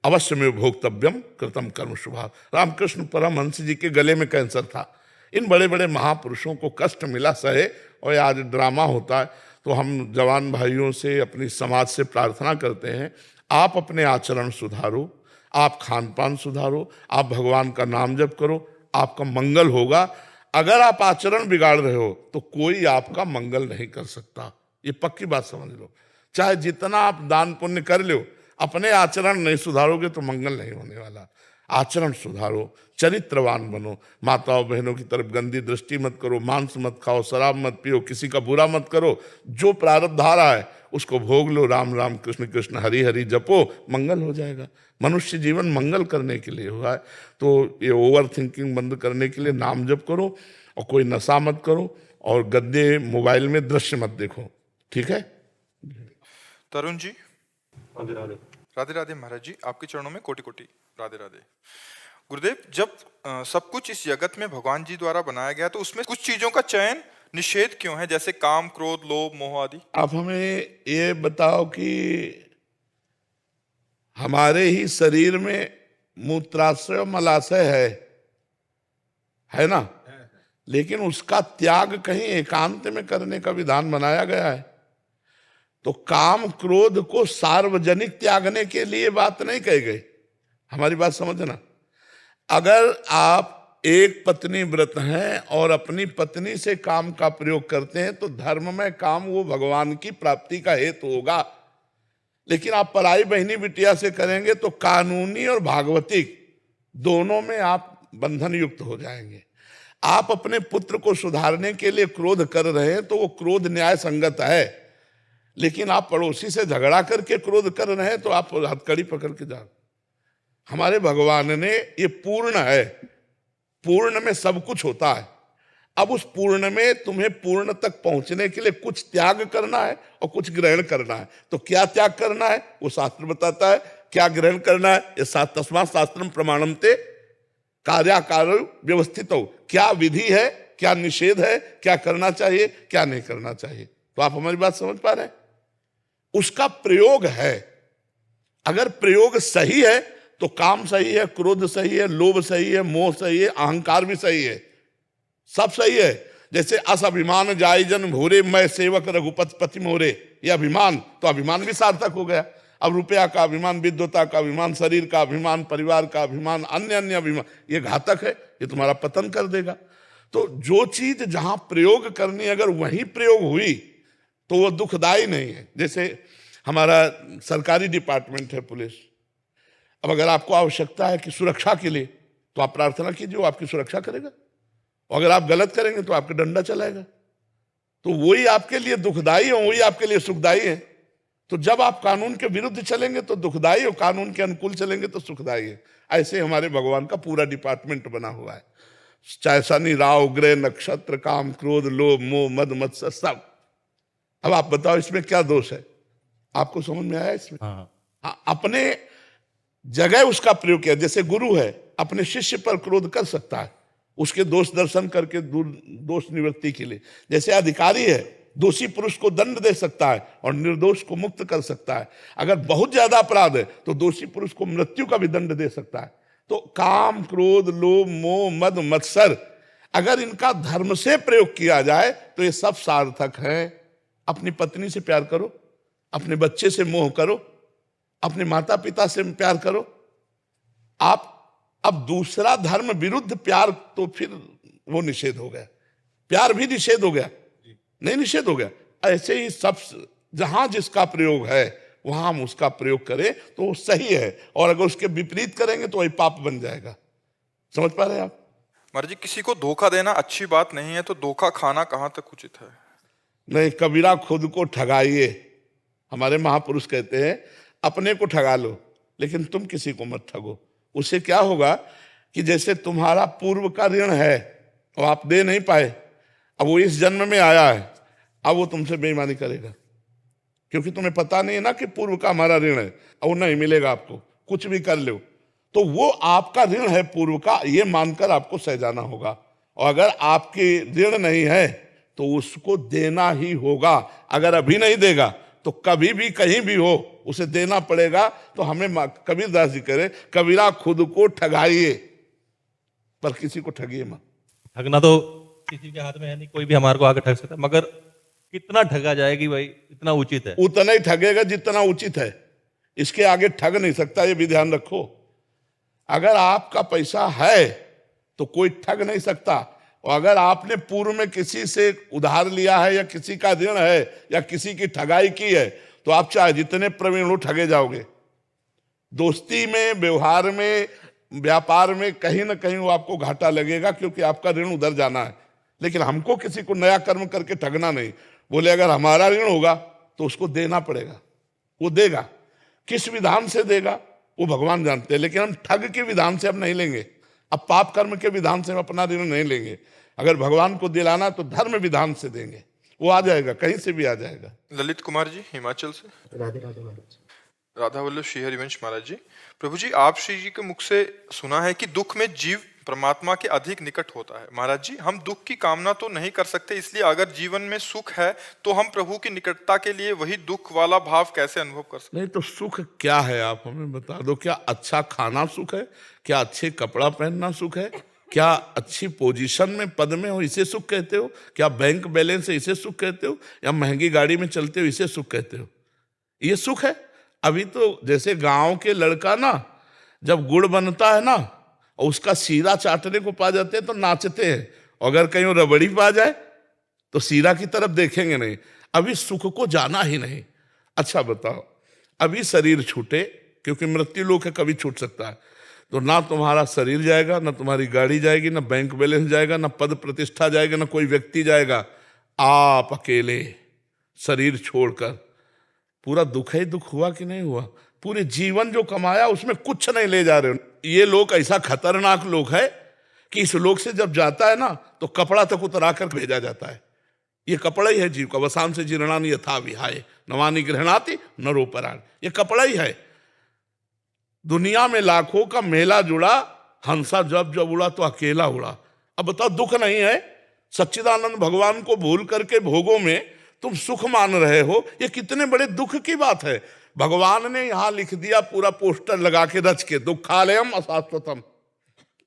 अवश्य में भोक्तव्यम कृतम कर्म शुभा। रामकृष्ण परमहंस जी के गले में कैंसर था। इन बड़े बड़े महापुरुषों को कष्ट मिला, सहे, और आज ड्रामा होता है। तो हम जवान भाइयों से, अपनी समाज से प्रार्थना करते हैं, आप अपने आचरण सुधारो, आप खान पान सुधारो, आप भगवान का नाम जप करो, आपका मंगल होगा। अगर आप आचरण बिगाड़ रहे हो तो कोई आपका मंगल नहीं कर सकता, ये पक्की बात समझ लो। चाहे जितना आप दान पुण्य कर लो, अपने आचरण नहीं सुधारोगे तो मंगल नहीं होने वाला। आचरण सुधारो, चरित्रवान बनो, माताओं बहनों की तरफ गंदी दृष्टि मत करो, मांस मत खाओ, शराब मत पियो, किसी का बुरा मत करो। जो प्रारब्ध आ रहा है उसको भोग लो, राम राम कृष्ण कृष्ण हरि हरि जपो, मंगल हो जाएगा। मनुष्य जीवन मंगल करने के लिए हुआ है। तो ये ओवर थिंकिंग बंद करने के लिए नाम जप करो, और कोई नशा मत करो, और गद्दे मोबाइल में दृश्य मत देखो, ठीक है? तरुण जी, राधे राधे महाराज जी, आपके चरणों में कोटि कोटि राधे राधे। गुरुदेव, जब सब कुछ इस जगत में भगवान जी द्वारा बनाया गया तो उसमें कुछ चीजों का चयन निषेध क्यों है, जैसे काम, क्रोध, लोभ, मोह आदि? आप हमें ये बताओ कि हमारे ही शरीर में मूत्राशय और मलाशय है ना? लेकिन उसका त्याग कहीं एकांत में करने का विधान बनाया गया है। तो काम क्रोध को सार्वजनिक त्यागने के लिए बात नहीं कही गई। हमारी बात समझना। अगर आप एक पत्नी व्रत हैं और अपनी पत्नी से काम का प्रयोग करते हैं तो धर्म में काम वो भगवान की प्राप्ति का हेतु होगा। लेकिन आप पराई बहनी बिटिया से करेंगे तो कानूनी और भागवतिक दोनों में आप बंधन युक्त हो जाएंगे। आप अपने पुत्र को सुधारने के लिए क्रोध कर रहे हैं तो वो क्रोध न्याय संगत है, लेकिन आप पड़ोसी से झगड़ा करके क्रोध कर रहे हैं तो आप हथकड़ी पकड़ के जाओ। हमारे भगवान ने ये पूर्ण है, पूर्ण में सब कुछ होता है। अब उस पूर्ण में तुम्हें पूर्ण तक पहुंचने के लिए कुछ त्याग करना है और कुछ ग्रहण करना है। तो क्या त्याग करना है वो शास्त्र बताता है, क्या ग्रहण करना है ये तस्मात् शास्त्रम प्रमाणन्ते कार्याकारो व्यवस्थित हो। क्या विधि है, क्या निषेध है, क्या करना चाहिए, क्या नहीं करना चाहिए। तो आप हमारी बात समझ पा रहे हैं? उसका प्रयोग है। अगर प्रयोग सही है तो काम सही है, क्रोध सही है, लोभ सही है, मोह सही है, अहंकार भी सही है, सब सही है। जैसे अस अभिमान जाय जन भोरे, मैं सेवक रघुपति पति मोरे, ये अभिमान, तो अभिमान भी सार्थक हो गया। अब रुपया का अभिमान, विद्वता का अभिमान, शरीर का अभिमान, परिवार का अभिमान, अन्य अन्य अभिमान, ये घातक है, ये तुम्हारा पतन कर देगा। तो जो चीज जहां प्रयोग करनी, अगर वहीं प्रयोग हुई तो वो दुखदायी नहीं है। जैसे हमारा सरकारी डिपार्टमेंट है पुलिस, अब अगर आपको आवश्यकता है कि सुरक्षा के लिए, तो आप प्रार्थना कीजिए, वो आपकी सुरक्षा करेगा। और अगर आप गलत करेंगे तो आपका डंडा चलाएगा। तो वही आपके लिए दुखदाई और वही आपके लिए सुखदाई है। तो जब आप कानून के विरुद्ध चलेंगे तो दुखदाई, और कानून के अनुकूल चलेंगे तो सुखदाई है। ऐसे हमारे भगवान का पूरा डिपार्टमेंट बना हुआ है, चाहे शनि राहु ग्रह नक्षत्र, काम क्रोध लोभ मोह मद मत्सर सब। अब आप बताओ इसमें क्या दोष है? आपको समझ में आया इसमें? हाँ, अपने जगह उसका प्रयोग किया। जैसे गुरु है, अपने शिष्य पर क्रोध कर सकता है, उसके दोष दर्शन करके दोष निवृत्ति के लिए। जैसे अधिकारी है, दोषी पुरुष को दंड दे सकता है और निर्दोष को मुक्त कर सकता है। अगर बहुत ज्यादा अपराध है तो दोषी पुरुष को मृत्यु का भी दंड दे सकता है। तो काम क्रोध लोभ मोह मद मत्सर, अगर इनका धर्म से प्रयोग किया जाए तो ये सब सार्थक है। अपनी पत्नी से प्यार करो, अपने बच्चे से मोह करो, अपने माता पिता से प्यार करो। आप अब दूसरा धर्म विरुद्ध प्यार, तो फिर वो निषेध हो गया। प्यार भी निषेध हो गया, नहीं निषेध हो गया। ऐसे ही सब जहां जिसका प्रयोग है वहां हम उसका प्रयोग करें तो वो सही है, और अगर उसके विपरीत करेंगे तो वही पाप बन जाएगा। समझ पा रहे हैं आप? महाराज जी, किसी को धोखा देना अच्छी बात नहीं है, तो धोखा खाना कहां तक उचित है? नहीं, कबीरा खुद को ठगाइए। हमारे महापुरुष कहते हैं अपने को ठगा लो लेकिन तुम किसी को मत ठगो। उससे क्या होगा कि जैसे तुम्हारा पूर्व का ऋण है और आप दे नहीं पाए, अब वो इस जन्म में आया है, अब वो तुमसे बेईमानी करेगा, क्योंकि तुम्हें पता नहीं है ना कि पूर्व का हमारा ऋण है, और वो नहीं मिलेगा आपको, कुछ भी कर लो। तो वो आपका ऋण है पूर्व का, ये मानकर आपको सह जाना होगा। और अगर आपके ऋण नहीं है तो उसको देना ही होगा। अगर अभी नहीं देगा तो कभी भी कहीं भी हो उसे देना पड़ेगा। तो हमें कबीरदास जी कह रहे, कबीरा खुद को ठगाइए पर किसी को ठगिए मत। ठगना तो किसी के हाथ में है नहीं, कोई भी हमारे को आके ठग सकता है, मगर कितना ठगा जाएगी भाई, इतना उचित है। उतना ही ठगेगा जितना उचित है, इसके आगे ठग नहीं सकता, ये भी ध्यान रखो। अगर आपका पैसा है तो कोई ठग नहीं सकता, और अगर आपने पूर्व में किसी से उधार लिया है या किसी का ऋण है या किसी की ठगाई की है तो आप चाहे जितने प्रवीण हो ठगे जाओगे। दोस्ती में, व्यवहार में, व्यापार में कहीं ना कहीं वो आपको घाटा लगेगा, क्योंकि आपका ऋण उधर जाना है। लेकिन हमको किसी को नया कर्म करके ठगना नहीं। बोले अगर हमारा ऋण होगा तो उसको देना पड़ेगा, वो देगा। किस विधान से देगा वो भगवान जानते हैं, लेकिन हम ठग के विधान से अब नहीं लेंगे, अब पाप कर्म के विधान से हम अपना ऋण नहीं लेंगे। अगर भगवान को दिलाना तो धर्म विधान से देंगे, वो आ जाएगा, कहीं से भी आ जाएगा। ललित कुमार जी हिमाचल से। राधे राधे महाराज। राधा वल्लभ श्री हरिवंश महाराज जी, प्रभु जी आप श्री जी के मुख से सुना है कि दुख में जीव परमात्मा के अधिक निकट होता है। महाराज जी, हम दुख की कामना तो नहीं कर सकते, इसलिए अगर जीवन में सुख है तो हम प्रभु की निकटता के लिए वही दुख वाला भाव कैसे अनुभव कर सकते? नहीं तो सुख क्या है आप हमें बता दो। क्या अच्छा खाना सुख है? क्या अच्छे कपड़ा पहनना सुख है? क्या अच्छी पोजीशन में, पद में हो इसे सुख कहते हो? क्या बैंक बैलेंस है इसे सुख कहते हो? या महंगी गाड़ी में चलते हो इसे सुख कहते हो? ये सुख है? अभी तो जैसे गांव के लड़का ना, जब गुड़ बनता है ना और उसका सीरा चाटने को पा जाते हैं तो नाचते हैं, और अगर कहीं रबड़ी पा जाए तो सीरा की तरफ देखेंगे नहीं। अभी सुख को जाना ही नहीं। अच्छा बताओ, अभी शरीर छूटे, क्योंकि मृत्यु लोक है, कभी छूट सकता है, तो ना तुम्हारा शरीर जाएगा, ना तुम्हारी गाड़ी जाएगी, ना बैंक बैलेंस जाएगा, ना पद प्रतिष्ठा जाएगा, ना कोई व्यक्ति जाएगा। आप अकेले शरीर छोड़कर, पूरा दुख ही दुख हुआ कि नहीं हुआ? पूरे जीवन जो कमाया उसमें कुछ नहीं ले जा रहे हो। ये लोग ऐसा खतरनाक लोग है कि इस लोग से जब जाता है ना तो कपड़ा तक उतरा कर भेजा जाता है। ये कपड़ा ही है जीव का। वसान से जीर्णानि यथा विहाय नवानि गृह्णाति नरोपराण, ये कपड़ा ही है। दुनिया में लाखों का मेला जुड़ा, हंसा जब जब उड़ा तो अकेला उड़ा। अब बताओ, दुख नहीं है? सच्चिदानंद भगवान को भूल करके भोगों में तुम सुख मान रहे हो, ये कितने बड़े दुख की बात है। भगवान ने यहां लिख दिया, पूरा पोस्टर लगा के रच के, दुखालयम अशाश्वतम।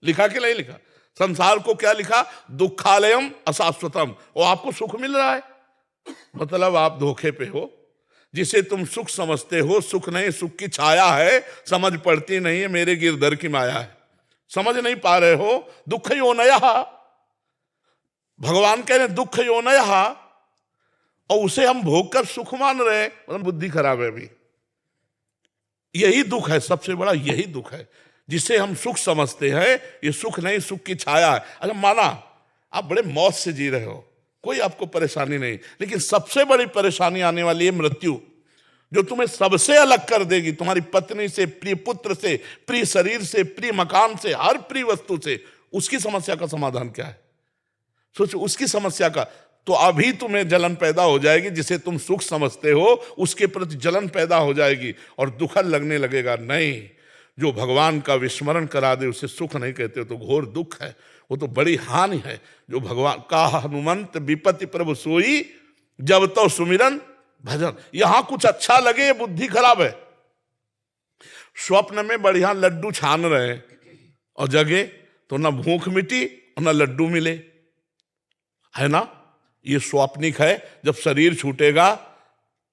लिखा कि नहीं लिखा? संसार को क्या लिखा? दुखालयम अशाश्वतम। और आपको सुख मिल रहा है, मतलब आप धोखे पे हो। जिसे तुम सुख समझते हो सुख नहीं, सुख की छाया है, समझ पड़ती नहीं है, मेरे गिरधर की माया है, समझ नहीं पा रहे हो। दुख योनयः, भगवान कह रहे दुख योनयः, और उसे हम भोग कर सुख मान रहे हैं, मतलब बुद्धि खराब है। अभी यही दुख है, सबसे बड़ा यही दुख है। जिसे हम सुख समझते हैं ये सुख नहीं, सुख की छाया है। अच्छा माना आप बड़े मौज से जी रहे हो, कोई आपको परेशानी नहीं, लेकिन सबसे बड़ी परेशानी आने वाली है मृत्यु, जो तुम्हें सबसे अलग कर देगी, तुम्हारी पत्नी से, प्रिय पुत्र से, प्रिय शरीर से, प्रिय मकान से, हर प्रिय वस्तु से। उसकी समस्या का समाधान क्या है? सोचो उसकी समस्या का। तो अभी तुम्हें जलन पैदा हो जाएगी, जिसे तुम सुख समझते हो उसके प्रति जलन पैदा हो जाएगी और दुखद लगने लगेगा। नहीं, जो भगवान का विस्मरण करा दे उसे सुख नहीं कहते, तो घोर दुख है, वो तो बड़ी हानि है। जो भगवान का हनुमंत विपत्ति प्रभु सोई, जब तो सुमिरन भजन। यहां कुछ अच्छा लगे, ये बुद्धि खराब है। स्वप्न में बढ़िया लड्डू छान रहे हैं और जगे तो ना भूख मिटी और ना लड्डू मिले, है ना? ये स्वाप्निक है। जब शरीर छूटेगा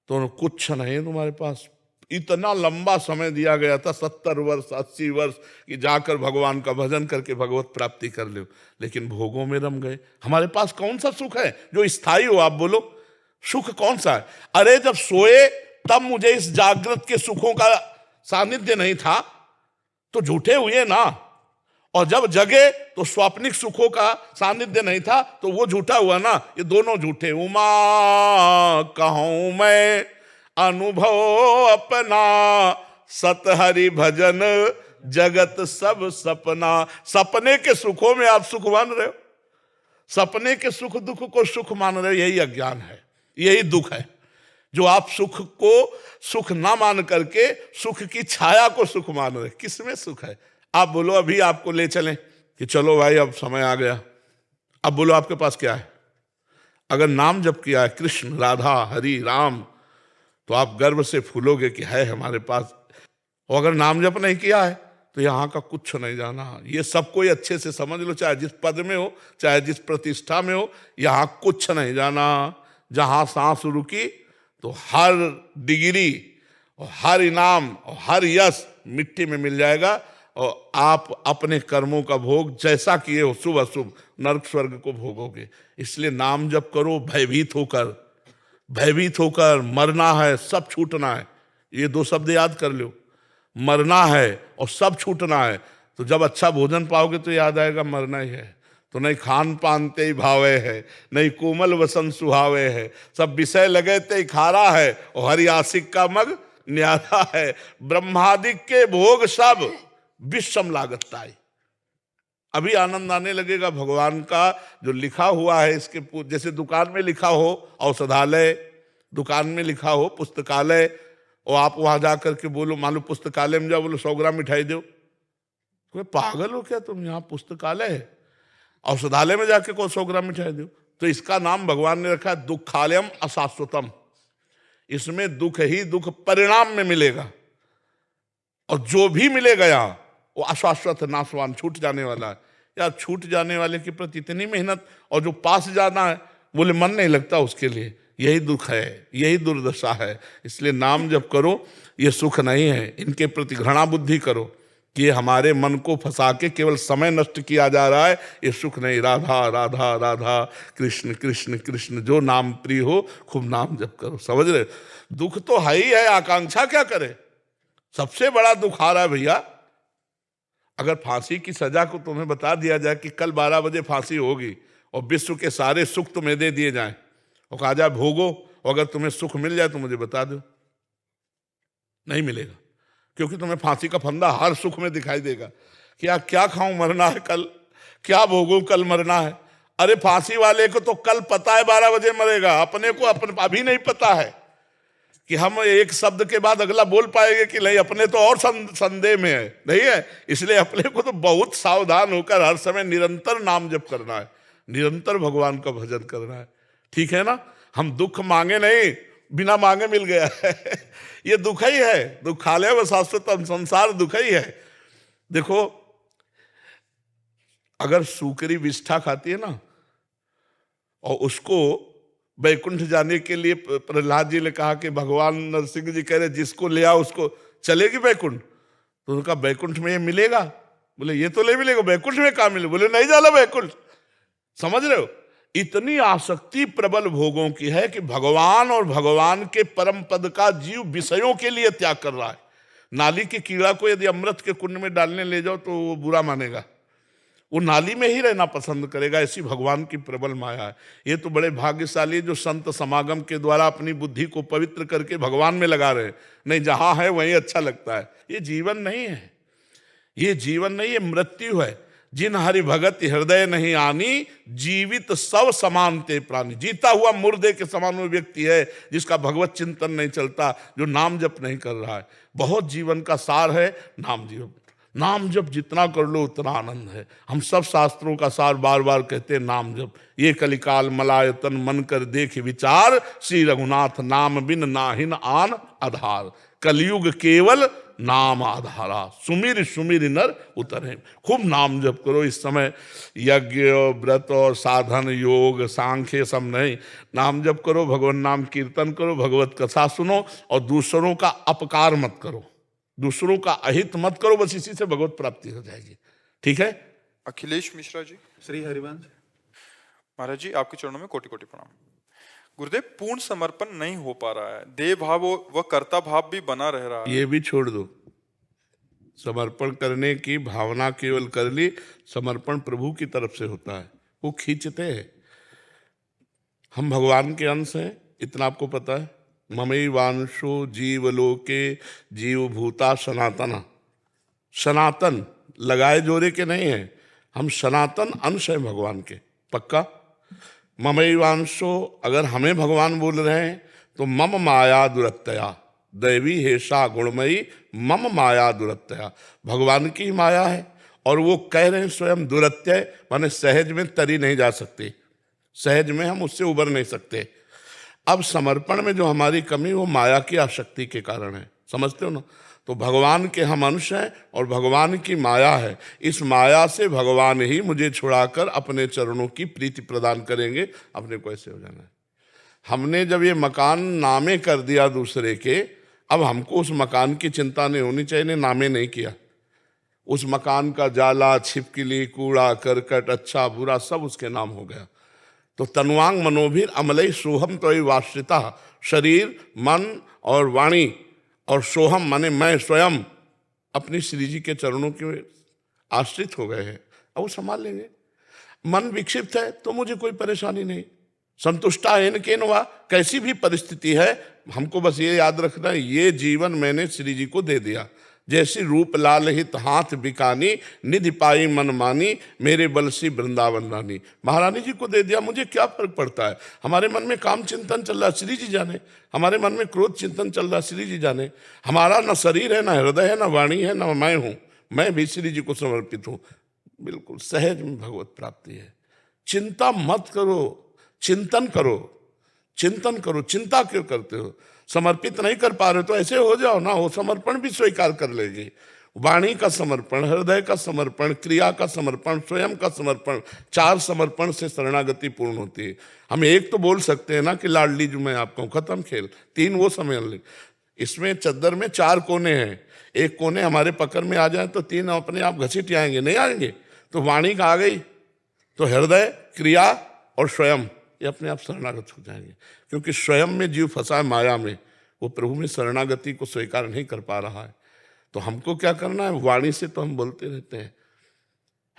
तो कुछ नहीं तुम्हारे पास। इतना लंबा समय दिया गया था, 70 वर्ष 80 वर्ष, कि जाकर भगवान का भजन करके भगवत प्राप्ति कर लो, लेकिन भोगों में रम गए। हमारे पास कौन सा सुख है जो स्थायी हो? आप बोलो, सुख कौन सा है? अरे जब सोए तब मुझे इस जागृत के सुखों का सानिध्य नहीं था, तो झूठे हुए ना। और जब जगे तो स्वाप्निक सुखों का सानिध्य नहीं था, तो वो झूठा हुआ ना। ये दोनों झूठे। उमा कहूं मैं अनुभव अपना, सत हरि भजन जगत सब सपना। सपने के सुखों में आप सुख मान रहे हो, सपने के सुख दुख को सुख मान रहे हो, यही अज्ञान है, यही दुख है। जो आप सुख को सुख ना मान करके सुख की छाया को सुख मान रहे, किसमें सुख है? आप बोलो अभी आपको ले चलें कि चलो भाई अब समय आ गया, अब बोलो आपके पास क्या है? अगर नाम जप किया है कृष्ण राधा हरि राम, तो आप गर्व से फूलोगे कि है हमारे पास। और अगर नाम जप नहीं किया है तो यहाँ का कुछ नहीं जाना। ये सब कोई अच्छे से समझ लो, चाहे जिस पद में हो, चाहे जिस प्रतिष्ठा में हो, यहाँ कुछ नहीं जाना। जहाँ सांस रुकी तो हर डिग्री और हर इनाम और हर यश मिट्टी में मिल जाएगा, और आप अपने कर्मों का भोग जैसा किए हो शुभ अशुभ नरक स्वर्ग को भोगोगे। इसलिए नाम जप करो भयभीत होकर, भयभीत होकर। मरना है, सब छूटना है, ये दो शब्द याद कर लो, मरना है और सब छूटना है। तो जब अच्छा भोजन पाओगे तो याद आएगा मरना ही है। तो नहीं खान पान ते ही भावे है, नहीं कोमल वसन सुहावे है, सब विषय लगे ते ही खारा है, और हरि आशिक का मग न्यारा है। ब्रह्मादिक के भोग सब विषम लागताई। अभी आनंद आने लगेगा भगवान का जो लिखा हुआ है इसके। जैसे दुकान में लिखा हो औषधालय, दुकान में लिखा हो पुस्तकालय, और आप वहां जाकर के बोलो, मान लो पुस्तकालय में जाओ, बोलो 100 ग्राम मिठाई दो, तो पागल हो क्या तुम? यहाँ पुस्तकालय है, औषधालय में जाके को 100 ग्राम मिठाई दो। तो इसका नाम भगवान ने रखा है दुखालयम अशाश्वतम। इसमें दुख ही दुख परिणाम में मिलेगा, और जो भी मिलेगा यहाँ वो अशाश्वत नाशवान, छूट जाने वाला है। यार छूट जाने वाले के प्रति इतनी मेहनत, और जो पास जाना है बोले मन नहीं लगता उसके लिए, यही दुख है, यही दुर्दशा है। इसलिए नाम जब करो, ये सुख नहीं है, इनके प्रति घृणा बुद्धि करो कि ये हमारे मन को फंसा के केवल समय नष्ट किया जा रहा है, ये सुख नहीं। राधा राधा राधा कृष्ण कृष्ण कृष्ण, जो नाम प्रिय हो खूब नाम जप करो। समझ रहे? दुख तो है ही है, आकांक्षा क्या करे? सबसे बड़ा दुख आ रहा है भैया, अगर फांसी की सजा को तुम्हें बता दिया जाए कि कल 12 बजे फांसी होगी, और विश्व के सारे सुख तुम्हें दे दिए जाएं, और कहा जाए भोगो, और अगर तुम्हें सुख मिल जाए तो मुझे बता दो, नहीं मिलेगा, क्योंकि तुम्हें फांसी का फंदा हर सुख में दिखाई देगा। क्या क्या खाऊं, मरना है कल, क्या भोगूं, कल मरना है। अरे फांसी वाले को तो कल पता है 12 बजे मरेगा, अपने को अभी नहीं पता है कि हम एक शब्द के बाद अगला बोल पाएंगे कि नहीं, अपने तो और संदेह में है, नहीं है। इसलिए अपने को तो बहुत सावधान होकर हर समय निरंतर नाम जप करना है, निरंतर भगवान का भजन करना है, ठीक है ना। हम दुख मांगे नहीं, बिना मांगे मिल गया है ये दुख ही है, दुखालय व शाश्वतम, संसार दुख ही है। देखो अगर सूकरी विष्ठा खाती है ना, और उसको वैकुंठ जाने के लिए प्रहलाद जी ने कहा कि भगवान नरसिंह जी कह रहे जिसको ले आओ उसको चलेगी वैकुंठ, तो उनका वैकुंठ में ये मिलेगा? बोले ये तो नहीं मिलेगा, वैकुंठ में कहाँ मिले? बोले नहीं जाला वैकुंठ। समझ रहे हो? इतनी आसक्ति प्रबल भोगों की है कि भगवान और भगवान के परम पद का जीव विषयों के लिए त्याग कर रहा है। नाली के कीड़ा को यदि अमृत के कुंड में डालने ले जाओ तो वो बुरा मानेगा, वो नाली में ही रहना पसंद करेगा। ऐसी भगवान की प्रबल माया है। ये तो बड़े भाग्यशाली जो संत समागम के द्वारा अपनी बुद्धि को पवित्र करके भगवान में लगा रहे हैं। नहीं, जहां है वहीं अच्छा लगता है। ये जीवन नहीं है, ये जीवन नहीं, ये मृत्यु है। जिन हरि भगत हृदय नहीं आनी, जीवित सब समान ते प्राणी। जीता हुआ मुर्दे के समान वो व्यक्ति है जिसका भगवत चिंतन नहीं चलता, जो नाम जप नहीं कर रहा है। बहुत जीवन का सार है नाम जप। नाम जप जितना कर लो उतना आनंद है। हम सब शास्त्रों का सार बार बार कहते हैं नाम जप। ये कलिकाल मलायतन मन कर देख विचार, श्री रघुनाथ नाम बिन नाहिन आन आधार। कलयुग केवल नाम आधारा, सुमिर सुमिर नर उतरे। खूब नाम जप करो। इस समय यज्ञ व्रत और साधन योग सांख्य सब नहीं, नाम जप करो, भगवान नाम कीर्तन करो, भगवत कथा सुनो, और दूसरों का अपकार मत करो, दूसरों का अहित मत करो। बस इसी से भगवत प्राप्ति हो जाएगी, ठीक है। अखिलेश मिश्रा जी। श्री हरिवंश महाराज जी, आपके चरणों में कोटि कोटि प्रणाम। गुरुदेव, पूर्ण समर्पण नहीं हो पा रहा है, देह भाव व कर्ता भाव भी बना रह रहा है। ये भी छोड़ दो। समर्पण करने की भावना केवल कर ली, समर्पण प्रभु की तरफ से होता है, वो खींचते हैं। हम भगवान के अंश हैं, इतना आपको पता है। ममैवांशो जीवलोके जीवभूता सनातन। सनातन लगाए जोरे के नहीं है, हम सनातन अंश हैं भगवान के। पक्का? ममैवांशो, अगर हमें भगवान बोल रहे हैं तो मम माया दुरत्यया, दैवी हेषा गुणमयी मम माया दुरत्यया, भगवान की ही माया है। और वो कह रहे हैं स्वयं दुरत्यय, माने सहज में तरी नहीं जा सकती, सहज में हम उससे उबर नहीं सकते। अब समर्पण में जो हमारी कमी वो माया की आसक्ति के कारण है, समझते हो ना? तो भगवान के हम अंश हैं और भगवान की माया है, इस माया से भगवान ही मुझे छुड़ाकर अपने चरणों की प्रीति प्रदान करेंगे, अपने को ऐसे हो जाना है। हमने जब ये मकान नामे कर दिया दूसरे के, अब हमको उस मकान की चिंता नहीं होनी चाहिए, नामे नहीं किया। उस मकान का जाला, छिपकली, कूड़ा करकट, अच्छा बुरा सब उसके नाम हो गया। तो तनुवांग मनोभीर अमलई सोहम तो वाश्रिता, शरीर मन और वाणी और सोहम माने मैं स्वयं अपनी श्री जी के चरणों के आश्रित हो गए हैं, अब वो संभाल लेंगे। मन विक्षिप्त है तो मुझे कोई परेशानी नहीं, संतुष्टा है केन वा, कैसी भी परिस्थिति है हमको बस ये याद रखना है ये जीवन मैंने श्री जी को दे दिया। जैसी रूप लाल हित हाथ बिकानी, निधि पाई मन मानी, मेरे बल सी वृंदावन रानी, महारानी जी को दे दिया, मुझे क्या फर्क पड़ता है। हमारे मन में काम चिंतन चल रहा है, श्री जी जाने, हमारे मन में क्रोध चिंतन चल रहा है, श्री जी जाने। हमारा न शरीर है, न हृदय है, न वाणी है, न मैं हूं, मैं भी श्री जी को समर्पित हूं। बिल्कुल सहज में भगवत प्राप्ति है। चिंता मत करो, चिंतन करो, चिंतन करो। चिंता क्यों करते हो? समर्पित नहीं कर पा रहे तो ऐसे हो जाओ ना, हो समर्पण भी स्वीकार कर लेगी। वाणी का समर्पण, हृदय का समर्पण, क्रिया का समर्पण, स्वयं का समर्पण, 4 समर्पण से शरणागति पूर्ण होती है। हम एक तो बोल सकते हैं ना कि लाडली जो मैं आपका हूं, खत्म खेल। 3 वो समझ ले। इसमें चद्दर में 4 कोने हैं, एक कोने हमारे पकड़ में आ जाए तो 3 अपने आप घसीट आएंगे, नहीं आएंगे। तो वाणी का आ गई तो हृदय, क्रिया और स्वयं ये अपने आप शरणागत हो जाएंगे। क्योंकि स्वयं में जीव फंसा है माया में, वो प्रभु में शरणागति को स्वीकार नहीं कर पा रहा है। तो हमको क्या करना है? वाणी से तो हम बोलते रहते हैं,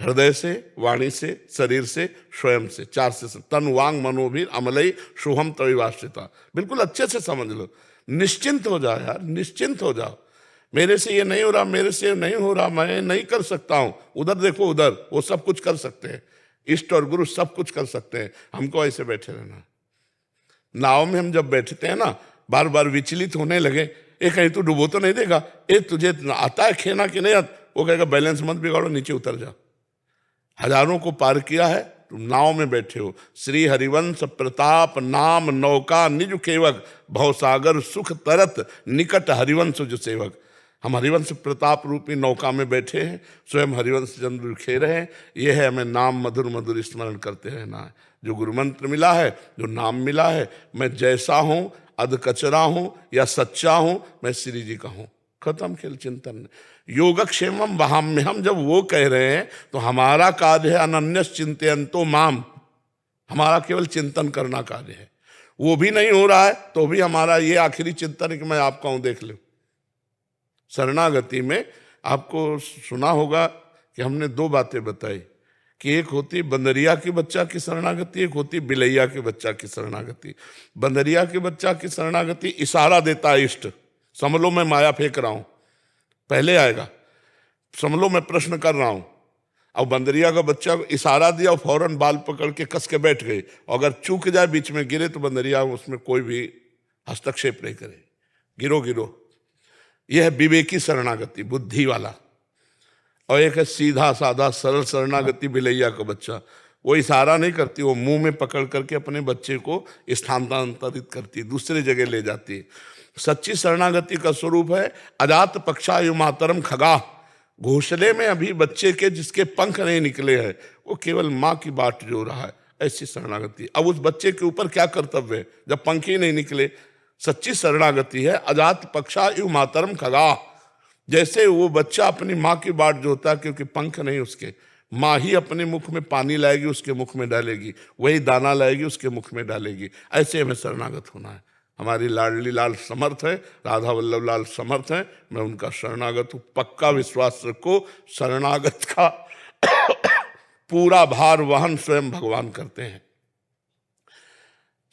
हृदय से, वाणी से, शरीर से, स्वयं से, 4 से। तन वांग मनोभीर अमलई सोहम तविवाश्रिता, बिल्कुल अच्छे से समझ लो। निश्चिंत हो जाओ यार, निश्चिंत हो जाओ। मेरे से ये नहीं हो रहा, मेरे से नहीं हो रहा, मैं नहीं कर सकता हूं, उधर देखो, उधर वो सब कुछ कर सकते हैं, इष्ट और गुरु सब कुछ कर सकते हैं। हमको ऐसे बैठे रहना। नाव में हम जब बैठते हैं ना, बार बार विचलित होने लगे, ए कहीं तू डुबो तो नहीं देगा, ए तुझे आता है खेना कि नहीं आता, वो कहेगा बैलेंस मत बिगाड़ो, नीचे उतर जा। हजारों को पार किया है, तुम नाव में बैठे हो। श्री हरिवंश प्रताप नाम नौका निज केवक, भवसागर सुख तरत निकट हरिवंश जो सेवक। हम हरिवंश प्रताप रूपी नौका में बैठे हैं, स्वयं हरिवंश चंद्र खेर रहे हैं। यह है हमें नाम मधुर मधुर स्मरण करते रहना है। जो गुरु मंत्र मिला है, जो नाम मिला है, मैं जैसा हूं, अध कचरा हूं या सच्चा हूं, मैं श्री जी का हूं। खत्म खेल चिंतन। योगक्षेमम वहाम्य, हम जब वो कह रहे हैं तो हमारा कार्य है अनन्यस चिंतयन्तो माम, हमारा केवल चिंतन करना कार्य है। वो भी नहीं हो रहा है तो भी हमारा ये आखिरी चिंतन है कि मैं आपका हूं, देख लो। शरणागति में आपको सुना होगा कि हमने 2 बातें बताई कि एक होती बंदरिया के बच्चा की शरणागति, एक होती बिलैया के बच्चा की शरणागति। बंदरिया के बच्चा की शरणागति इशारा देता है इष्ट, समझ लो मैं माया फेंक रहा हूं, पहले आएगा, समझ लो मैं प्रश्न कर रहा हूं। अब बंदरिया का बच्चा को इशारा दिया और फौरन बाल पकड़ के कस के बैठ गई, और अगर चूक जाए बीच में गिरे तो बंदरिया उसमें कोई भी हस्तक्षेप नहीं करे, गिरो गिरो। यह है विवेकी शरणागति, बुद्धि वाला। और एक है सीधा साधा सरल शरणागति बिलैया का बच्चा, वो इशारा नहीं करती, वो मुंह में पकड़ करके अपने बच्चे को स्थानांतरित करती, दूसरे जगह ले जाती है। सच्ची शरणागति का स्वरूप है अजात पक्षायु मातरम खगा, घोंसले में अभी बच्चे के जिसके पंख नहीं निकले हैं, वो केवल माँ की बाट जो रहा है, ऐसी शरणागति। अब उस बच्चे के ऊपर क्या कर्तव्य है जब पंख ही नहीं निकले? सच्ची शरणागति है अजात पक्षायु मातरम खगा, जैसे वो बच्चा अपनी माँ की बाट जोता है, क्योंकि पंख नहीं उसके, माँ ही अपने मुख में पानी लाएगी, उसके मुख में डालेगी, वही दाना लाएगी, उसके मुख में डालेगी। ऐसे हमें शरणागत होना है। हमारी लाडली लाल समर्थ है, राधा वल्लभ लाल समर्थ है, मैं उनका शरणागत हूँ। पक्का विश्वास रखो, शरणागत का पूरा भार वहन स्वयं भगवान करते हैं।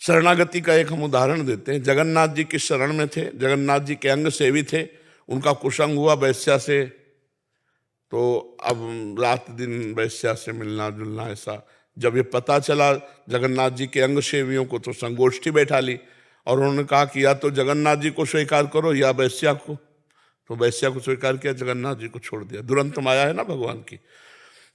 शरणागति का एक हम उदाहरण देते हैं। जगन्नाथ जी की शरण में थे, जगन्नाथ जी के अंग सेवी थे, उनका कुसंग हुआ वैश्या से, तो अब रात दिन वैश्या से मिलना जुलना ऐसा जब ये पता चला जगन्नाथ जी के अंग सेवियों को, तो संगोष्ठी बैठा ली और उन्होंने कहा कि या तो जगन्नाथ जी को स्वीकार करो या वैश्या को। तो वैश्या को स्वीकार किया, जगन्नाथ जी को छोड़ दिया। दुरंत माया है ना भगवान की।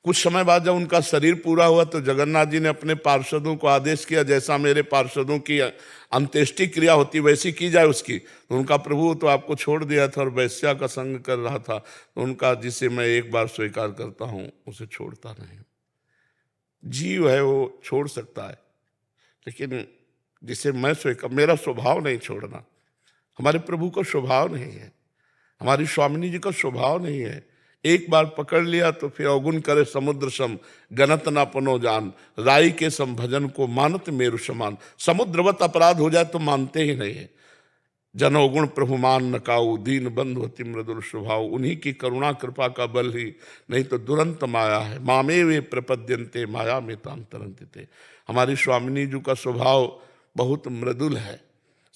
कुछ समय बाद जब उनका शरीर पूरा हुआ तो जगन्नाथ जी ने अपने पार्षदों को आदेश किया, जैसा मेरे पार्षदों की अंत्येष्टि क्रिया होती वैसी की जाए उसकी। तो उनका प्रभु तो आपको छोड़ दिया था और वैश्या का संग कर रहा था, तो उनका जिसे मैं एक बार स्वीकार करता हूं उसे छोड़ता नहीं। जीव है वो छोड़ सकता है, लेकिन जिसे मैं स्वीकार, मेरा स्वभाव नहीं छोड़ना। हमारे प्रभु का स्वभाव नहीं है, हमारी स्वामिनी जी का स्वभाव नहीं है। एक बार पकड़ लिया तो फिर अवगुण करे समुद्र सम, गनत ना पनो जान, राई के सम भजन को मानत मेरु समान। समुद्रवत अपराध हो जाए तो मानते ही नहीं है। जन अवगुण प्रभु मान नकाऊ, दीन बंधु अति मृदुल स्वभाव। उन्हीं की करुणा कृपा का बल ही, नहीं तो दुरंत माया है। मामे वे प्रपद्यंते माया में ताम तरंते। हमारी स्वामिनी जी का स्वभाव बहुत मृदुल है।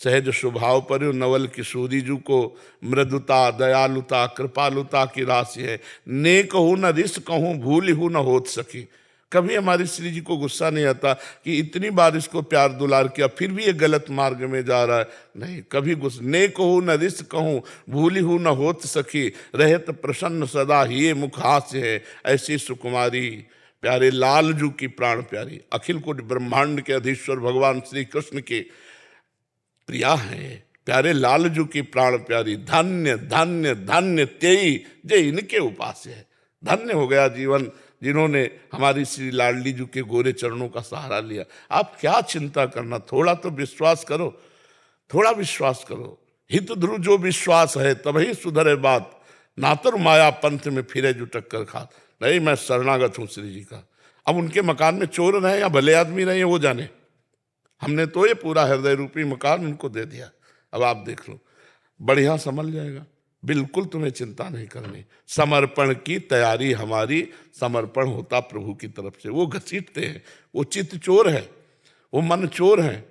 सहज स्वभाव पर नवल किशोरी जी को मृदुता, दयालुता, कृपालुता की राशि है। नेक हूं न रिस कहूं, भूल हूं न होत सकी। कभी हमारी श्री जी को गुस्सा नहीं आता कि इतनी बार इसको प्यार दुलार किया फिर भी ये गलत मार्ग में जा रहा है, नहीं कभी गुस्सा। नेक हूं न रिस कहूं, भूली हूं न होत सकी, रहत प्रसन्न सदा ही मुख हास्य है। ऐसी सुकुमारी प्यारे लाल जू की प्राण प्यारी, अखिल कोटि ब्रह्मांड के अधीश्वर भगवान श्री कृष्ण के प्रिया है। प्यारे लाल जू की प्राण प्यारी, धन्य धन्य धन्य तेई जे इनके उपास्य है। धन्य हो गया जीवन जिन्होंने हमारी श्री लाडली जू के गोरे चरणों का सहारा लिया। आप क्या चिंता करना, थोड़ा तो विश्वास करो, थोड़ा विश्वास करो। हित ध्रुव जो विश्वास है तभी सुधरे बात, नातर माया पंथ में फिरे जो टक्कर खात। नहीं, मैं शरणागत हूँ श्री जी का। अब उनके मकान में चोर रहे या भले आदमी रहे वो जाने, हमने तो ये पूरा हृदय रूपी मकान उनको दे दिया। अब आप देख लो, बढ़िया संभल जाएगा। बिल्कुल तुम्हें चिंता नहीं करनी। समर्पण की तैयारी हमारी, समर्पण होता प्रभु की तरफ से। वो घसीटते हैं, वो चित्त चोर है, वो मन चोर है।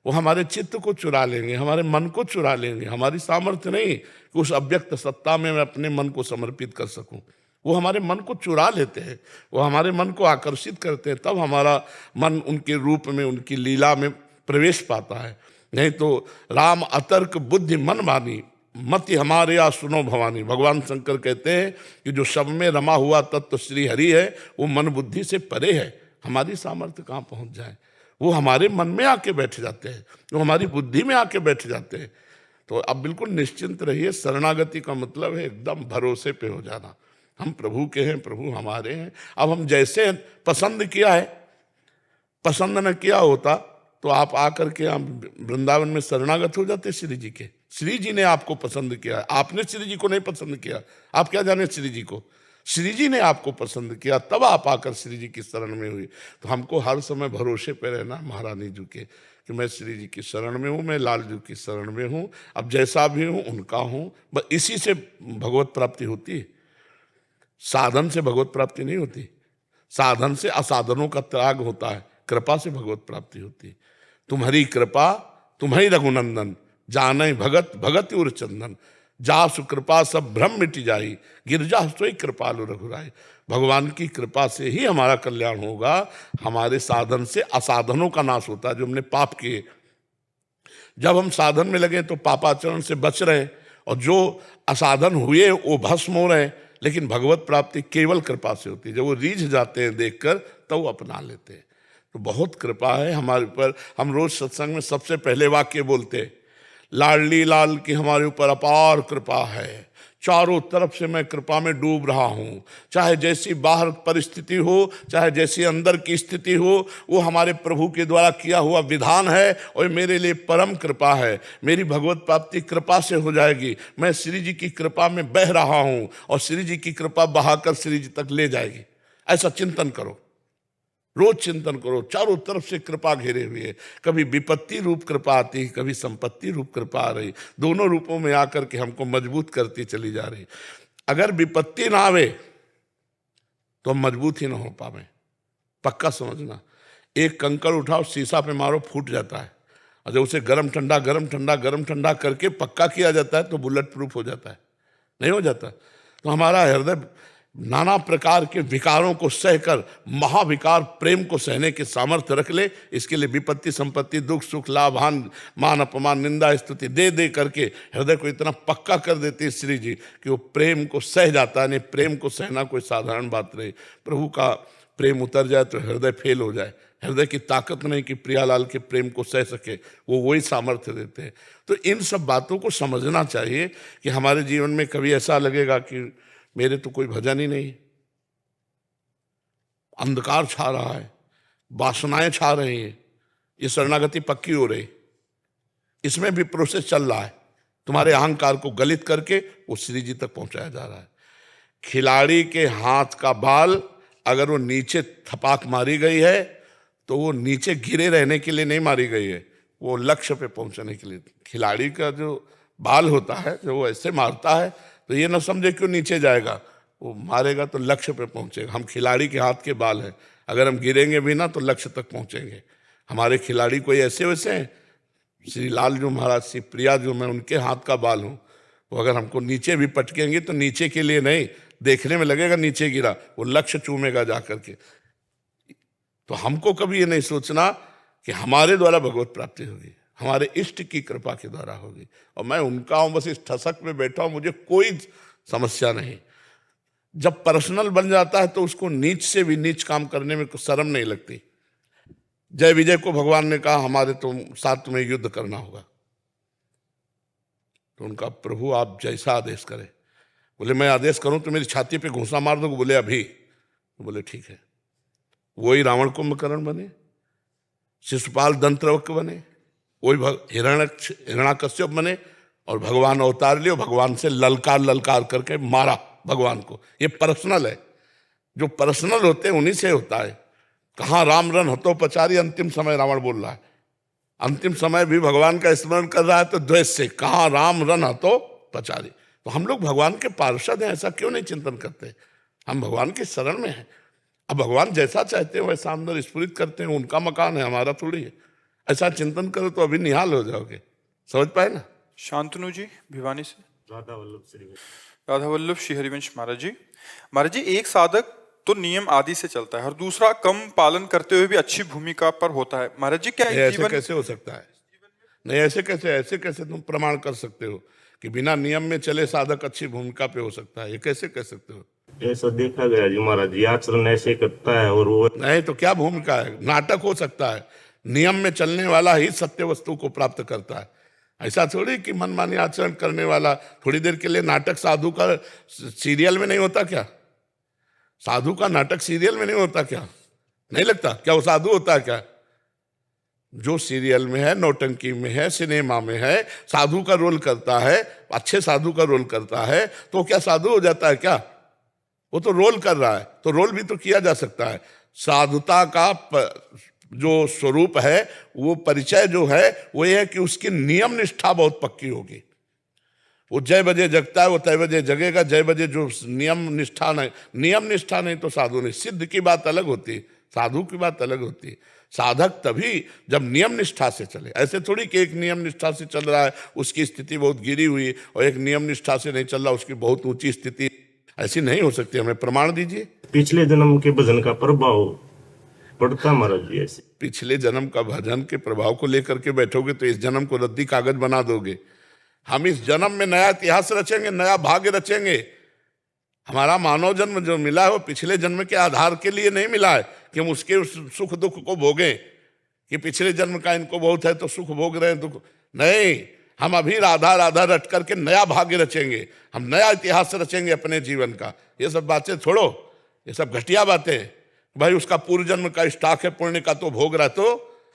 वो हमारे चित्त को चुरा लेंगे, हमारे मन को चुरा लेंगे। हमारी सामर्थ्य नहीं कि उस अव्यक्त सत्ता में मैं अपने मन को समर्पित कर सकूं। वो हमारे मन को चुरा लेते हैं, वो हमारे मन को आकर्षित करते हैं, तब हमारा मन उनके रूप में, उनकी लीला में प्रवेश पाता है। नहीं तो राम अतर्क बुद्धि मन मानी, मति हमारे या सुनो भवानी। भगवान शंकर कहते हैं कि जो सब में रमा हुआ तत्व श्री हरि है वो मन बुद्धि से परे है। हमारी सामर्थ्य कहाँ पहुँच जाए, वो हमारे मन में आके बैठ जाते हैं, वो हमारी बुद्धि में आके बैठ जाते हैं। तो अब बिल्कुल निश्चिंत रहिए। शरणागति का मतलब है एकदम भरोसे पे हो जाना। हम प्रभु के हैं, प्रभु हमारे हैं। अब हम जैसे पसंद किया है, पसंद न किया होता तो आप आकर के हम वृंदावन में शरणागत हो जाते श्री जी के। श्री जी ने आपको पसंद किया, आपने श्री जी को नहीं पसंद किया। आप क्या जाने श्री जी को, श्री जी ने आपको पसंद किया, तब आप आकर श्री जी की शरण में हुई। तो हमको हर समय भरोसे पे रहना महारानी जी के कि मैं श्री जी की शरण में हूँ, मैं लाल जी की शरण में हूँ। अब जैसा भी हूँ उनका हूँ। बस इसी से भगवत प्राप्ति होती है, साधन से भगवत प्राप्ति नहीं होती। साधन से असाधनों का त्याग होता है, कृपा से भगवत प्राप्ति होती है। तुम्हारी कृपा तुम्हारी रघुनंदन, जाने भगत भगत उर चंदन, जासु कृपा सब भ्रम मिट जाई, गिरजा सोई कृपालु रघुराई। भगवान की कृपा से ही हमारा कल्याण होगा। हमारे साधन से असाधनों का नाश होता है, जो हमने पाप किए। जब हम साधन में लगे तो पापाचरण से बच रहे, और जो असाधन हुए वो भस्म हो रहे। लेकिन भगवत प्राप्ति केवल कृपा से होती है। जब वो रीझ जाते हैं देखकर तब वो अपना लेते हैं। तो बहुत कृपा है हमारे ऊपर। हम रोज सत्संग में सबसे पहले वाक्य बोलते हैं, लाडली लाल की हमारे ऊपर अपार कृपा है, चारों तरफ से मैं कृपा में डूब रहा हूँ। चाहे जैसी बाहर परिस्थिति हो, चाहे जैसी अंदर की स्थिति हो, वो हमारे प्रभु के द्वारा किया हुआ विधान है और मेरे लिए परम कृपा है। मेरी भगवत प्राप्ति कृपा से हो जाएगी। मैं श्री जी की कृपा में बह रहा हूँ और श्री जी की कृपा बहाकर श्री जी तक ले जाएगी। ऐसा चिंतन करो, रोज चिंतन करो। चारों तरफ से कृपा घेरे हुए है। कभी विपत्ति रूप कृपा आती, कभी संपत्ति रूप कृपा आ रही। दोनों रूपों में आकर के हमको मजबूत करती चली जा रही। अगर विपत्ति ना आवे तो हम मजबूत ही ना हो पावे। पक्का समझना, एक कंकड़ उठाओ, शीशा पे मारो, फूट जाता है। और जब उसे गरम ठंडा गरम ठंडा गरम ठंडा करके पक्का किया जाता है तो बुलेट प्रूफ हो जाता है। नहीं हो जाता। तो हमारा हृदय नाना प्रकार के विकारों को सहकर महाविकार प्रेम को सहने के सामर्थ्य रख ले। इसके लिए विपत्ति संपत्ति दुख सुख लाभ हान मान अपमान निंदा स्तुति दे दे करके हृदय को इतना पक्का कर देती है श्री जी कि वो प्रेम को सह जाता है। नहीं, प्रेम को सहना कोई साधारण बात नहीं। प्रभु का प्रेम उतर जाए तो हृदय फेल हो जाए। हृदय की ताकत नहीं कि प्रियालाल के प्रेम को सह सके, वो वही सामर्थ्य देते हैं। तो इन सब बातों को समझना चाहिए कि हमारे जीवन में कभी ऐसा लगेगा कि मेरे तो कोई भजन ही नहीं, अंधकार छा रहा है, वासनाएं छा रही हैं, ये शरणागति पक्की हो रही, इसमें भी प्रोसेस चल रहा है। तुम्हारे अहंकार को गलित करके वो श्री जी तक पहुंचाया जा रहा है। खिलाड़ी के हाथ का बाल अगर वो नीचे थपाक मारी गई है तो वो नीचे गिरे रहने के लिए नहीं मारी गई है, वो लक्ष्य पे पहुंचने के लिए। खिलाड़ी का जो बाल होता है, जो वो ऐसे मारता है तो ये ना समझे क्यों नीचे जाएगा, वो मारेगा तो लक्ष्य पे पहुंचेगा। हम खिलाड़ी के हाथ के बाल हैं, अगर हम गिरेंगे भी ना तो लक्ष्य तक पहुंचेंगे। हमारे खिलाड़ी कोई ऐसे वैसे हैं, श्री लाल जो महाराज, श्री प्रिया जो, मैं उनके हाथ का बाल हूँ। वो अगर हमको नीचे भी पटकेंगे तो नीचे के लिए नहीं, देखने में लगेगा नीचे गिरा, वो लक्ष्य चूमेगा जा करके। तो हमको कभी ये नहीं सोचना कि हमारे द्वारा भगवत प्राप्ति होगी, हमारे इष्ट की कृपा के द्वारा होगी। और मैं उनका हूं, बस इस ठसक में बैठा हूं, मुझे कोई समस्या नहीं। जब पर्सनल बन जाता है तो उसको नीच से भी नीच काम करने में कुछ शर्म नहीं लगती। जय विजय को भगवान ने कहा हमारे साथ तुम्हें युद्ध करना होगा, तो उनका प्रभु आप जैसा आदेश करें। बोले मैं आदेश करूं तो मेरी छाती पे घूंसा मार दो? बोले अभी। तो बोले ठीक है। वही रावण कुंभकर्ण बने, शिशुपाल दंत्रवक्र बने, वही हिरण्याकश्यप बने और भगवान अवतार लियो, भगवान से ललकार ललकार करके मारा भगवान को। ये पर्सनल है, जो पर्सनल होते हैं उन्हीं से होता है। कहाँ राम रन हतो पचारी, अंतिम समय रावण बोल रहा है। अंतिम समय भी भगवान का स्मरण कर रहा है तो द्वेष से, कहाँ राम रन हतो पचारी। तो हम लोग भगवान के पार्षद हैं, ऐसा क्यों नहीं चिंतन करते? हम भगवान के शरण में हैं। अब भगवान जैसा चाहते हैं वैसा अंदर स्फुरित करते हैं, उनका मकान है, हमारा थोड़ी है। ऐसा चिंतन करो तो अभी निहाल हो जाओगे। समझ पाए ना? शांतनु जी भिवानी से। राधा वल्लभ श्री हरिवंश महाराज जी। महाराज जी, एक साधक तो नियम आदि से चलता है और दूसरा कम पालन करते हुए भी अच्छी भूमिका पर होता है। महाराज जी, क्या ऐसे कैसे हो सकता है? नहीं, ऐसे कैसे तुम प्रमाण कर सकते हो कि बिना नियम में चले साधक अच्छी भूमिका पे हो सकता है? ये कैसे कह सकते हो? ऐसा देखा गया जी महाराज जी, आचरण ऐसे करता है और वो नहीं तो क्या भूमिका है? नाटक हो सकता है। नियम में चलने वाला ही सत्य वस्तु को प्राप्त करता है। ऐसा थोड़ी कि मनमानी आचरण करने वाला थोड़ी देर के लिए नाटक, साधु का सीरियल में नहीं होता क्या? साधु का नाटक सीरियल में नहीं होता क्या? नहीं लगता क्या वो साधु होता है क्या? जो सीरियल में है, नौटंकी में है, सिनेमा में है, साधु का रोल करता है, अच्छे साधु का रोल करता है, तो क्या साधु हो जाता है क्या? वो तो रोल कर रहा है, तो रोल भी तो किया जा सकता है। साधुता का जो स्वरूप है, वो परिचय जो है वो ये है कि उसकी नियम निष्ठा बहुत पक्की होगी। वो जय बजे जगता है, वो तय बजे जगेगा। जय बजे जो नियम निष्ठा नहीं तो साधु नहीं। सिद्ध की बात अलग होती है, साधु की बात अलग होती है। साधक तभी जब नियम निष्ठा से चले। ऐसे थोड़ी कि एक नियम निष्ठा से चल रहा है उसकी स्थिति बहुत गिरी हुई और एक नियम निष्ठा से नहीं चल रहा उसकी बहुत ऊंची स्थिति, ऐसी नहीं हो सकती। हमें प्रमाण दीजिए। पिछले जन्म के भजन का प्रभाव पड़ता महाराज जी। ऐसे पिछले जन्म का भजन के प्रभाव को लेकर के बैठोगे तो इस जन्म को रद्दी कागज बना दोगे। हम इस जन्म में नया इतिहास रचेंगे, नया भाग्य रचेंगे। हमारा मानव जन्म जो मिला है वो पिछले जन्म के आधार के लिए नहीं मिला है कि हम उसके सुख दुख को भोगें, कि पिछले जन्म का इनको बहुत है तो सुख भोग रहे हैं दुख। नहीं, हम अभी राधा राधा रट करके नया भाग्य रचेंगे, हम नया इतिहास रचेंगे अपने जीवन का। ये सब बातें छोड़ो, ये सब घटिया बातें। भाई उसका पूर्व जन्म का स्टॉक है, पुण्य का तो भोग रहा। तो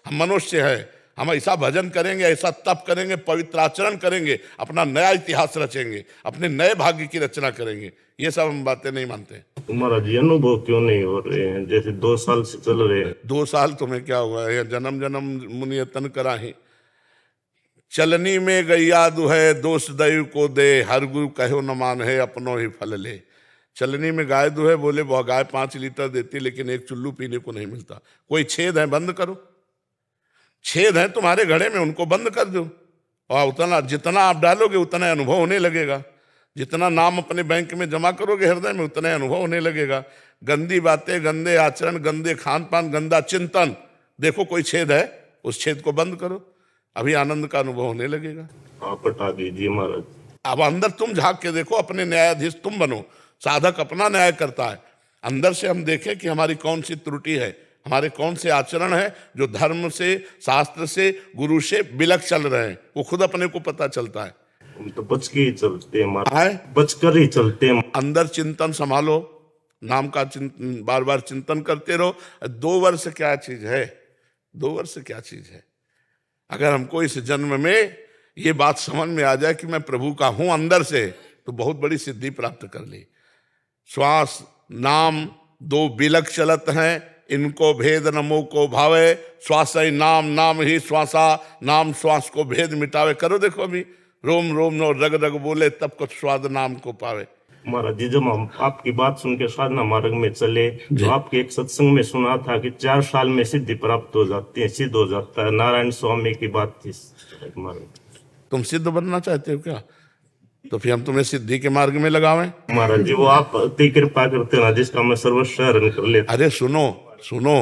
हम मनुष्य हैं, हम ऐसा भजन करेंगे, ऐसा तप करेंगे, पवित्र आचरण करेंगे, अपना नया इतिहास रचेंगे, अपने नए भाग्य की रचना करेंगे। ये सब हम बातें नहीं मानते। महाराज जी, अनुभव क्यों नहीं हो रहे हैं? जैसे 2 साल से चल रहे हैं। 2 साल तुम्हें क्या हुआ है? जन्म जन्म मुनि तन कराही, चलनी में गैया दुहे, दोष दैव को दे, हर गुरु कहो न मान है, अपनो ही फल ले। चलनी में गाय दुहे, बोले वह गाय 5 लीटर देती लेकिन एक चुल्लू पीने को नहीं मिलता। कोई छेद है, बंद करो। छेद है तुम्हारे घड़े में, उनको बंद कर दो और उतना जितना आप डालोगे उतना अनुभव होने लगेगा। जितना नाम अपने बैंक में जमा करोगे हृदय में, उतना अनुभव होने लगेगा। गंदी बातें, गंदे आचरण, गंदे खान पान, गंदा चिंतन, देखो कोई छेद है, उस छेद को बंद करो, अभी आनंद का अनुभव होने लगेगा। आप हटा दीजिए महाराज। अब अंदर तुम झांक के देखो, अपने न्यायाधीश तुम बनो। साधक अपना न्याय करता है, अंदर से हम देखें कि हमारी कौन सी त्रुटि है, हमारे कौन से आचरण है जो धर्म से, शास्त्र से, गुरु से विलग चल रहे हैं, वो खुद अपने को पता चलता है। हम तो बच के ही चलते हैं महाराज, बच कर ही चलते हैं। अंदर चिंतन संभालो, नाम का चिंतन, बार बार चिंतन करते रहो। 2 वर्ष क्या चीज है, 2 वर्ष क्या चीज है। अगर हमको इस जन्म में ये बात समझ में आ जाए कि मैं प्रभु का हूं अंदर से, तो बहुत बड़ी सिद्धि प्राप्त कर ली। श्वास नाम 2 बिलक चलत हैं, इनको भेद नमो को भावे, श्वास ही नाम, नाम ही श्वासा, नाम श्वास को भेद मिटावे। करो देखो अभी, रोम रोम नो रग रग बोले, तब कुछ स्वाद नाम को पावे। महाराज जी, जब हम आपकी बात सुन के साधना मार्ग में चले, तो आपके एक सत्संग में सुना था कि 4 साल में सिद्धि प्राप्त हो जाती है, सिद्ध हो जाता है। नारायण स्वामी की बात थी महाराज। तुम सिद्ध बनना चाहते हो क्या? तो फिर हम तुम्हें सिद्धि के मार्ग में लगावें? महाराज जी, वो आप अति कृपा करते ना, जिसका मैं सर्वस्व हरण कर लेता। अरे सुनो सुनो,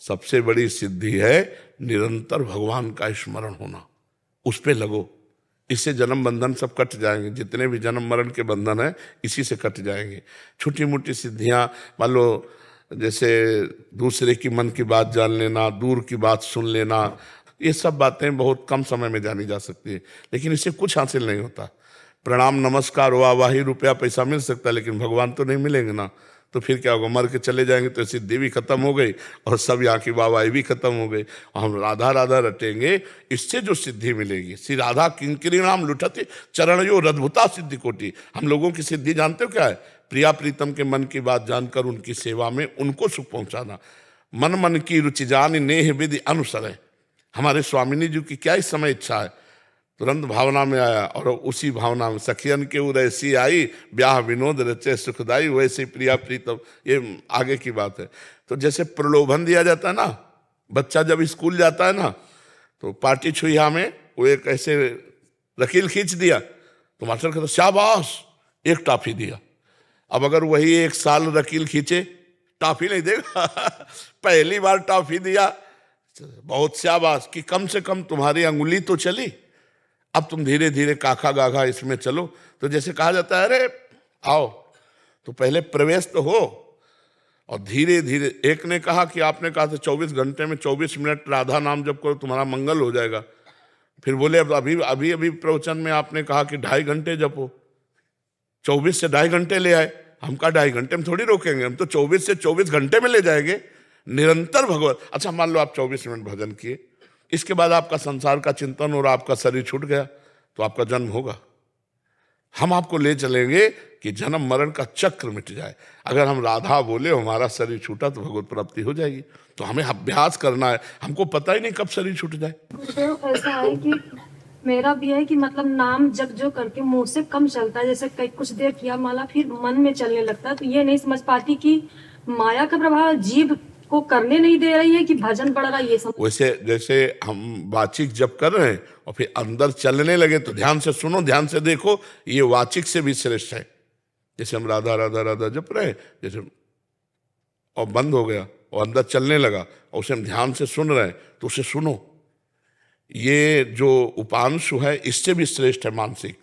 सबसे बड़ी सिद्धि है निरंतर भगवान का स्मरण होना, उस पे लगो। इससे जन्म बंधन सब कट जाएंगे, जितने भी जन्म मरण के बंधन है इसी से कट जाएंगे। छोटी मोटी सिद्धियां, मान लो जैसे दूसरे की मन की बात जान लेना, दूर की बात सुन लेना, ये सब बातें बहुत कम समय में जानी जा सकती है, लेकिन इससे कुछ हासिल नहीं होता। प्रणाम नमस्कार वाह वाही रुपया पैसा मिल सकता है, लेकिन भगवान तो नहीं मिलेंगे ना। तो फिर क्या होगा, मर के चले जाएंगे तो सिद्धि भी खत्म हो गई और सब यहाँ की वाहवाही भी खत्म हो गई। और हम राधा राधा रटेंगे, इससे जो सिद्धि मिलेगी, श्री राधा किंकरी नाम लुठती चरण यो रद्भुता सिद्धि कोटि। हम लोगों की सिद्धि जानते हो क्या है? प्रिया प्रीतम के मन की बात जानकर उनकी सेवा में उनको सुख पहुंचाना। मन मन की रुचि जान नेह विधि अनुसर। हमारे स्वामिनी जी की क्या इस समय इच्छा है? तुरंत भावना में आया और उसी भावना में सखियन के उसी आई, ब्याह विनोद रचे सुखदाई, वैसे प्रिया प्रीतम। ये आगे की बात है। तो जैसे प्रलोभन दिया जाता है ना, बच्चा जब स्कूल जाता है ना, तो पार्टी छुइया में वो एक ऐसे रकील खींच दिया तो मास्टर कहता शाबाश, एक टॉफी दिया। अब अगर वही 1 साल रकील खींचे, टॉफी नहीं देगा। पहली बार टॉफी दिया, बहुत शाबाश कि कम से कम तुम्हारी अंगुली तो चली, अब तुम धीरे धीरे काखा गाखा इसमें चलो। तो जैसे कहा जाता है, अरे आओ, तो पहले प्रवेश तो हो और धीरे धीरे। एक ने कहा कि आपने कहा था 24 घंटे में 24 मिनट राधा नाम जप करो तुम्हारा मंगल हो जाएगा। फिर बोले अब अभी प्रवचन में आपने कहा कि 2.5 घंटे जपो, 24 से 2.5 घंटे ले आए। हम कहा 2.5 घंटे में थोड़ी रोकेंगे, हम तो 24 से 24 घंटे में ले जाएंगे। निरंतर भगवत। अच्छा मान लो आप 24 मिनट भजन किए, इसके बाद आपका संसार का चिंतन और आपका शरीर छूट गया, तो आपका जन्म होगा। हम आपको ले चलेंगे कि जन्म मरण का चक्र मिट जाए। अगर हम राधा बोले हमारा शरीर छूटा तो भगवत प्राप्ति हो जाएगी। तो हमें अभ्यास करना है, हमको पता ही नहीं कब शरीर छूट जाए। गुरुदेव ऐसा है कि मेरा भी है कि मतलब नाम जप जो करके मुंह से कम चलता है, जैसे कई कुछ देर किया माला फिर मन में चलने लगता है। तो ये नहीं समझ पाती कि माया का प्रभाव जीभ को करने नहीं दे रही है कि भजन बढ़ रहा है, ये समझ। वैसे जैसे हम वाचिक जप कर रहे हैं और फिर अंदर चलने लगे तो ध्यान से सुनो, ध्यान से देखो, ये वाचिक से भी श्रेष्ठ है। जैसे हम राधा राधा राधा जप रहे हैं, जैसे और बंद हो गया और अंदर चलने लगा और उसे हम ध्यान से सुन रहे हैं, तो उसे सुनो। ये जो उपांशु है इससे भी श्रेष्ठ है मानसिक।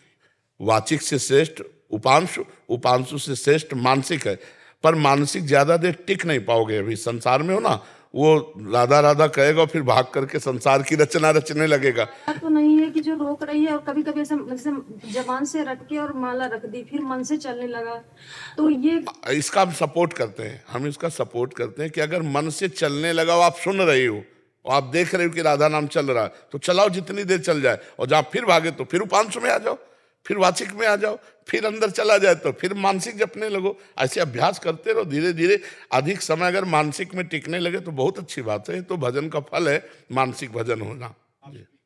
वाचिक से श्रेष्ठ उपांशु, उपांशु से श्रेष्ठ मानसिक है। पर मानसिक ज्यादा देर टिक नहीं पाओगे। अभी संसार में हो ना, वो राधा राधा कहेगा और फिर भाग करके संसार की रचना रचने लगेगा। तो नहीं है कि जो रोक रही है, और कभी कभी ऐसे जबान से रट के और माला रख दी फिर मन से चलने लगा, तो ये इसका हम सपोर्ट करते हैं। हम इसका सपोर्ट करते हैं कि अगर मन से चलने लगा, आप सुन रहे हो और आप देख रहे हो कि राधा नाम चल रहा है, तो चलाओ जितनी देर चल जाए। और जहाँ फिर भागे तो फिर उपांशु में आ जाओ, फिर वाचिक में आ जाओ, फिर अंदर चला जाए तो फिर मानसिक जपने लगो। ऐसे अभ्यास करते रहो धीरे धीरे। अधिक समय अगर मानसिक में टिकने लगे तो बहुत अच्छी बात है। तो भजन का फल है मानसिक भजन होना।